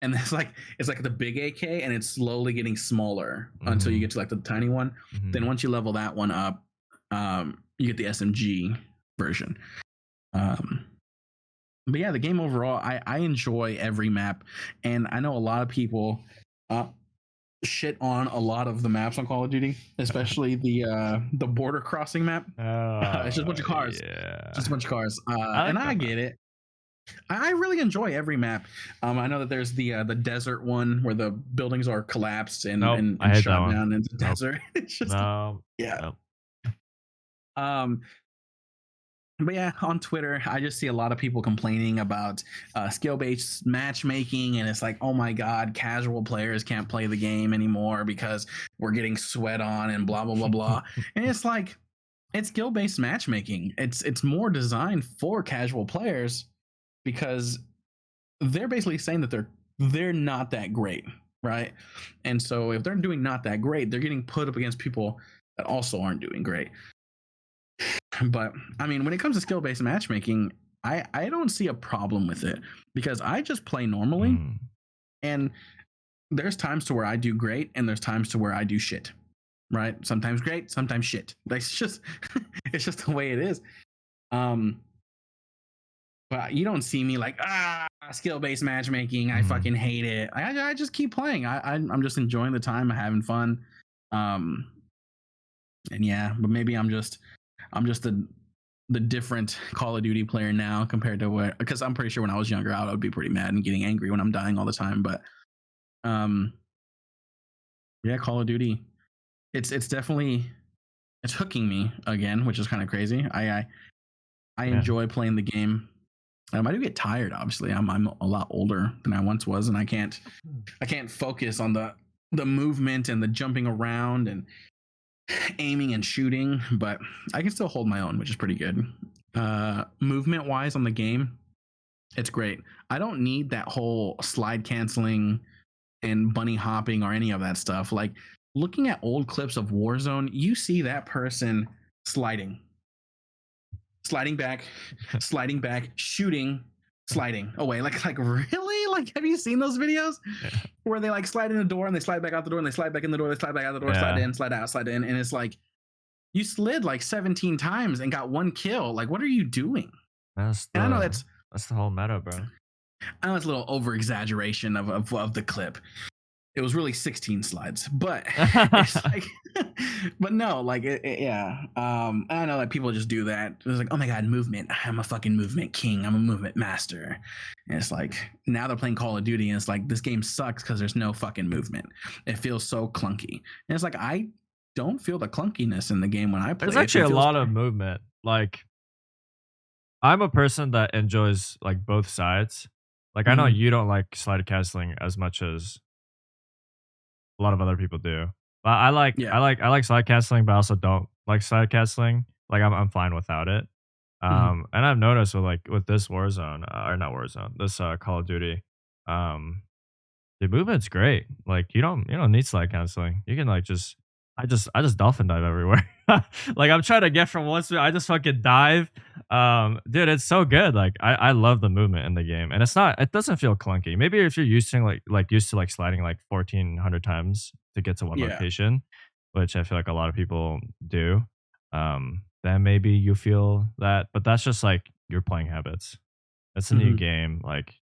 and it's like the big AK, and it's slowly getting smaller until you Mhm, get to like the tiny one. Then mhm. once you level that one up, you get the SMG version. Um but yeah, the game overall, I enjoy every map, and I know a lot of people uh, shit on a lot of the maps on Call of Duty, especially the border crossing map. It's just a bunch of cars, Yeah. just a bunch of cars, I and like I that map. get it. I really enjoy every map. I know that there's the desert one where the buildings are collapsed and Nope, and, I and hate that shot one. down into the Nope, desert. It's just no, yeah. nope. Um, but yeah, on Twitter, I just see a lot of people complaining about skill-based matchmaking, and it's like, oh my god, casual players can't play the game anymore because we're getting sweat on and blah blah blah blah. And it's like, it's skill-based matchmaking. It's more designed for casual players because they're basically saying that they're not that great, right? And so if they're doing not that great, they're getting put up against people that also aren't doing great. But I mean, when it comes to skill based matchmaking, I don't see a problem with it because I just play normally, Mm, and there's times to where I do great and there's times to where I do shit. Right? Sometimes great, sometimes shit. That's just it's just the way it is. Um, but you don't see me like skill based matchmaking. I mhm. fucking hate it. I just keep playing. I'm just enjoying the time, having fun. Um, and yeah, but maybe I'm just I'm just the different Call of Duty player now compared to what, because I'm pretty sure when I was younger, I would be pretty mad and getting angry when I'm dying all the time. But um, yeah, Call of Duty, it's definitely it's hooking me again, which is kind of crazy. I Yeah. enjoy playing the game. I do get tired. Obviously, I'm a lot older than I once was, and I can't focus on the movement and the jumping around and aiming and shooting, but I can still hold my own, which is pretty good. Movement wise on the game, it's great. I don't need that whole slide canceling and bunny hopping or any of that stuff. Like looking at old clips of Warzone, you see that person sliding, sliding back, shooting, sliding away. Like really? Like, have you seen those videos Yeah. where they like slide in the door and they slide back out the door and they slide back in the door, they slide back out the door, slide Yeah. in, slide out, slide in, and it's like you slid like 17 times and got one kill. Like, what are you doing? That's And the that's the whole meta, bro. I know it's a little over exaggeration of the clip. It was really 16 slides, but it's like, but no, like, yeah. I know that people just do that. It's like, oh my God, movement. I'm a fucking movement king. I'm a movement master. And it's like, now they're playing Call of Duty and it's like, this game sucks because there's no fucking movement. It feels so clunky. And it's like, I don't feel the clunkiness in the game when I play. There's It actually a feels lot of movement. Like, I'm a person that enjoys like both sides. Like, I know Mhm. you don't like slide castling as much as a lot of other people do. But I like Yeah. I like slide castling, but I also don't like slide castling. Like, I'm fine without it. Mhm. And I've noticed with like with this Warzone, or not Warzone, this Call of Duty, um, the movement's great. Like, you don't need slide canceling. You can like just I just dolphin dive everywhere. Like, I'm trying to get from one spot, I just fucking dive. Dude, it's so good. Like, I love the movement in the game, and it doesn't feel clunky. Maybe if you're used to used to like sliding like 1,400 times to get to one Yeah. location, which I feel like a lot of people do. Then maybe you feel that, but that's just like your playing habits. It's a new Mhm. game. Like,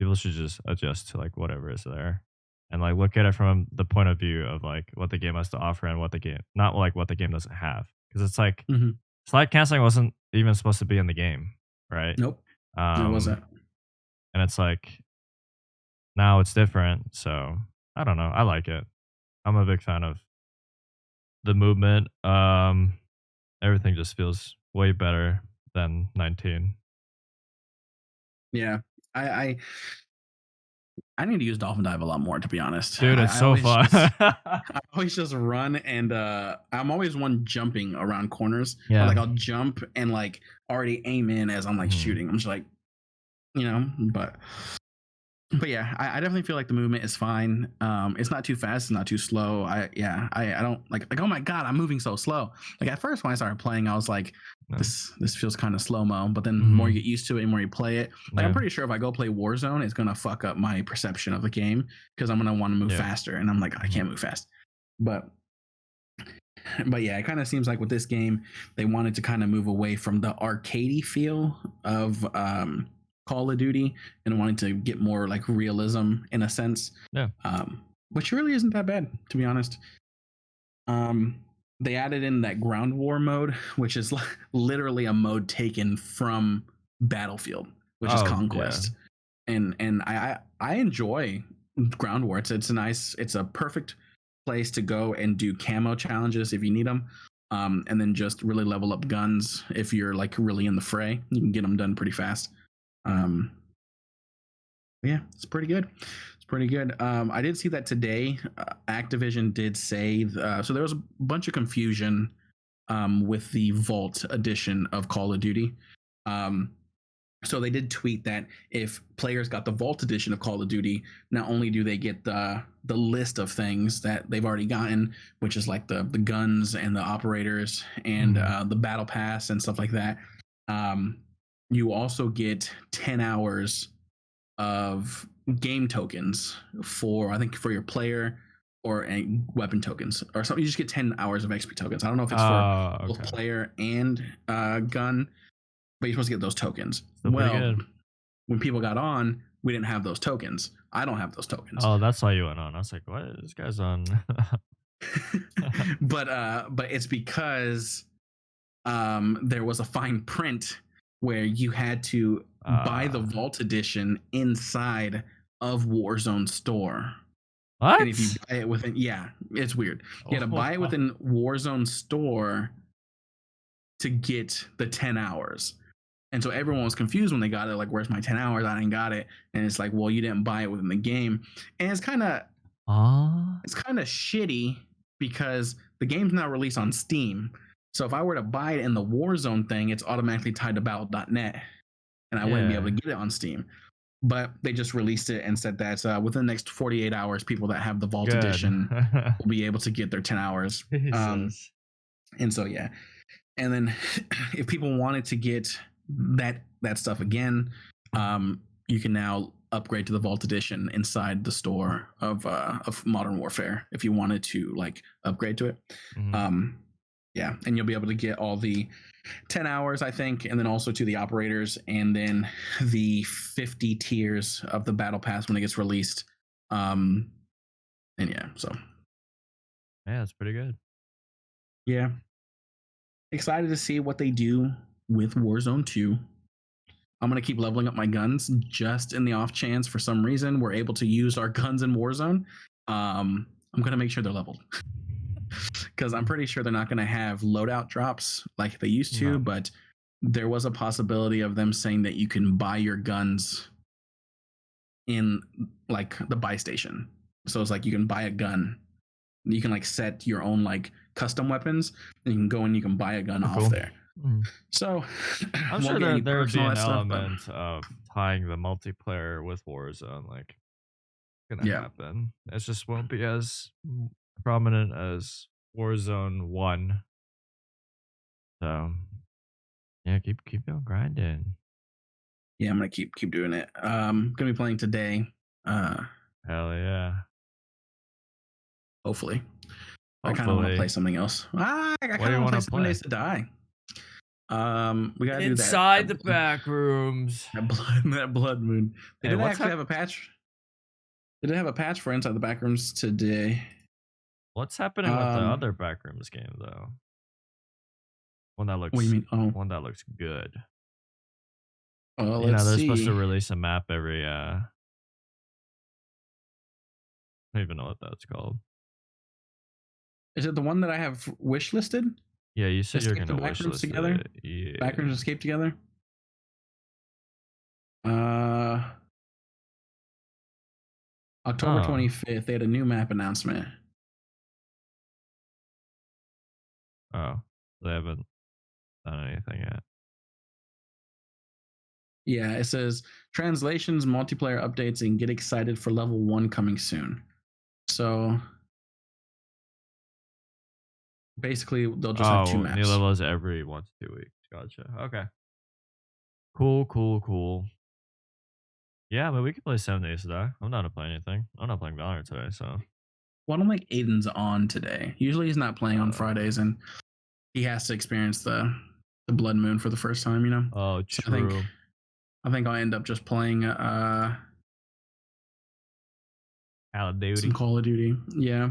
people should just adjust to like whatever is there, and like look at it from the point of view of like what the game has to offer and what the game, not like what the game doesn't have. Because it's like Mhm. slide canceling wasn't even supposed to be in the game, right? Nope. It Um, wasn't. and it's like now it's different. So I don't know. I like it. I'm a big fan of the movement. Everything just feels way better than 19. Yeah. I I need to use dolphin dive a lot more, to be honest. Dude, it's I so always fun. just I always just run and I'm always one jumping around corners. Or Yeah. like I'll jump and like already aim in as I'm like Mhm. shooting. I'm just like, you know, but yeah, I definitely feel like the movement is fine. It's not too fast, it's not too slow. I don't like oh my God, I'm moving so slow. Like at first when I started playing, I was like, Yeah. this feels kind of slow mo. But then the more you Mhm. get used to it and more you play it, like I'm Yeah. pretty sure if I go play Warzone, it's gonna fuck up my perception of the game because I'm gonna want to move Yeah. faster, and I'm like I Mhm. can't move fast. But but yeah, it kind of seems like with this game, they wanted to kind of move away from the arcadey feel of Call of Duty and wanted to get more like realism in a sense, Yeah. which really isn't that bad to be honest. Um, they added in that ground war mode, which is literally a mode taken from Battlefield, which is Oh, yeah. Conquest, and I enjoy ground war. It's a nice, it's a perfect place to go and do camo challenges if you need them, and then just really level up guns if you're like really in the fray. You can get them done pretty fast. Um, yeah, it's pretty good. It's pretty good. I did see that today. Activision did say so there was a bunch of confusion with the Vault edition of Call of Duty. Um, so they did tweet that if players got the Vault edition of Call of Duty, not only do they get the list of things that they've already gotten, which is like the guns and the operators and Mhm. the battle pass and stuff like that, um, you also get 10 hours of game tokens for I think for your player or weapon tokens or something. You just get 10 hours of XP tokens. I don't know if it's for Oh, both okay. player and gun, but you're supposed to get those tokens. Still pretty Well, good. when people got on, we didn't have those tokens. I don't have those tokens. Oh, that's why you went on. I was like, "What? This guy's on." But it's because there was a fine print where you had to buy the Vault Edition inside of Warzone store. What? And if you buy it within, yeah, it's weird. You had to buy it within Warzone store to get the 10 hours. And so everyone was confused when they got it, like, where's my 10 hours? I didn't got it. And it's like, well, you didn't buy it within the game. And it's kind of shitty because the game's now released on Steam. So if I were to buy it in the Warzone thing, it's automatically tied to battle.net. And I wouldn't be able to get it on Steam. But they just released it and said that within the next 48 hours, people that have the Vault Edition will be able to get their 10 hours. And so, yeah. And then if people wanted to get that stuff again, you can now upgrade to the Vault Edition inside the store of Modern Warfare if you wanted to like upgrade to it. Yeah, and you'll be able to get all the 10 hours, I think, and then also to the operators, and then the 50 tiers of the battle pass when it gets released. And yeah, so yeah, that's pretty good. Yeah, excited to see what they do with Warzone 2. I'm gonna keep leveling up my guns just in the off chance for some reason we're able to use our guns in Warzone. I'm gonna make sure they're leveled. Because I'm pretty sure they're not going to have loadout drops like they used to, but there was a possibility of them saying that you can buy your guns in like the buy station. So it's like you can buy a gun, you can like set your own like custom weapons, and you can go and you can buy a gun off there. So I'm sure that there would be an element of tying the multiplayer with Warzone, like gonna happen. It just won't be as prominent as Warzone 1. So yeah, keep on grinding. Yeah, I'm gonna keep doing it. Gonna be playing today. Hell yeah. Hopefully. I kind of want to play something else. I kind of want to play 7 Days to Die. We gotta do that inside the back rooms. That blood moon. They did actually have a patch. They did have a patch for Inside the Backrooms today. What's happening with the other Backrooms game though? One that looks. What do you mean? One that looks good. They're supposed to release a map every. I don't even know what that's called. Is it the one that I have wish listed? Yeah, you said you're gonna wish list together. Yeah. Backrooms Escape together. October 25th, they had a new map announcement. Oh, they haven't done anything yet. Yeah, it says translations, multiplayer updates, and get excited for level 1 coming soon. So basically, they'll just have 2 maps. New levels every 1 to 2 weeks. Gotcha. Okay. Cool. Yeah, but we could play 7 Days to Die. I'm not to play anything. I'm not playing Valorant today, so. Well, I don't think Aiden's on today. Usually he's not playing on Fridays, and he has to experience the blood moon for the first time, you know? Oh, true. So I think I'll end up just playing Call of Duty. Some Call of Duty. Yeah.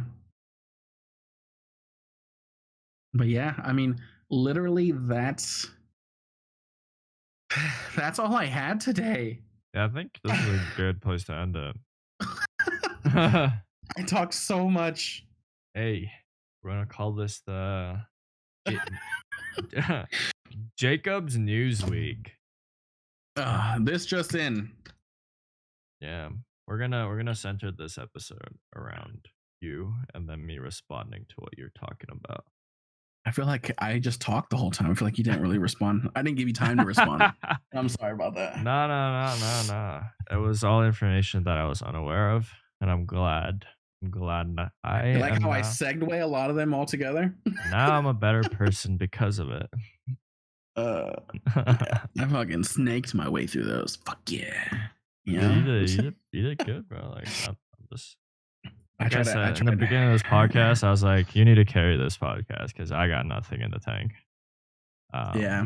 But yeah, I mean, literally that's all I had today. Yeah, I think this is a good place to end it. I talked so much. Hey, we're gonna call this the Jacob's News Week. This just in. Yeah, we're gonna center this episode around you and then me responding to what you're talking about. I feel like I just talked the whole time. I feel like you didn't really respond. I didn't give you time to respond. I'm sorry about that. No. It was all information that I was unaware of, and I'm glad that I like how I segue a lot of them all together. Now I'm a better person because of it. Yeah, I fucking snaked my way through those. Fuck yeah. You did good, bro. Like I'm just. I tried in the beginning of this podcast, I was like, you need to carry this podcast because I got nothing in the tank. Yeah.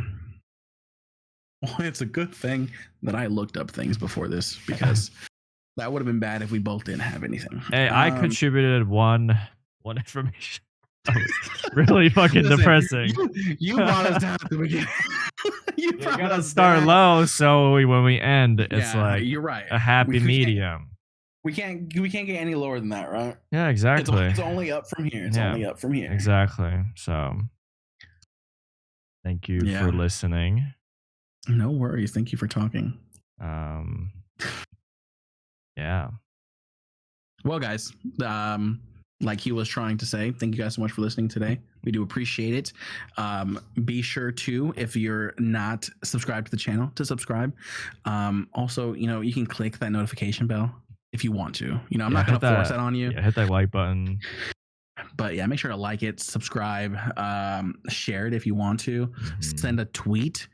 Well, it's a good thing that I looked up things before this because that would have been bad if we both didn't have anything. Hey, I contributed one information. Really fucking Listen, depressing. You brought us down at the beginning. You gotta start low, so when we end, it's like you're right. a happy medium. We can't get any lower than that, right? Yeah, exactly. It's only up from here. It's only up from here. Exactly. So, thank you for listening. No worries. Thank you for talking. Yeah. Well, guys, like he was trying to say, thank you guys so much for listening today. We do appreciate it. Be sure to, if you're not subscribed to the channel, to subscribe. Also, you can click that notification bell if you want to. I'm not going to force that on you. Yeah, hit that like button. But yeah, make sure to like it, subscribe, share it if you want to. Send a tweet.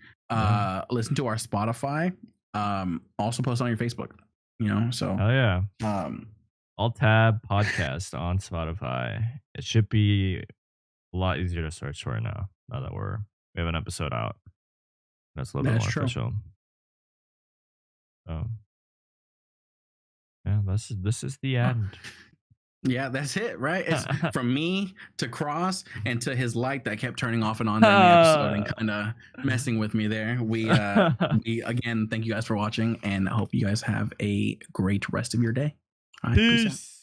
Listen to our Spotify. Also post on your Facebook. So. Oh yeah. Alt Tab Podcast on Spotify. It should be a lot easier to search for now that we have an episode out. That's a little bit more official. So yeah, this is the end. Yeah, that's it, right? It's from me to Cross and to his light that kept turning off and on during the episode and kind of messing with me there. We again, thank you guys for watching, and I hope you guys have a great rest of your day. All right, peace out.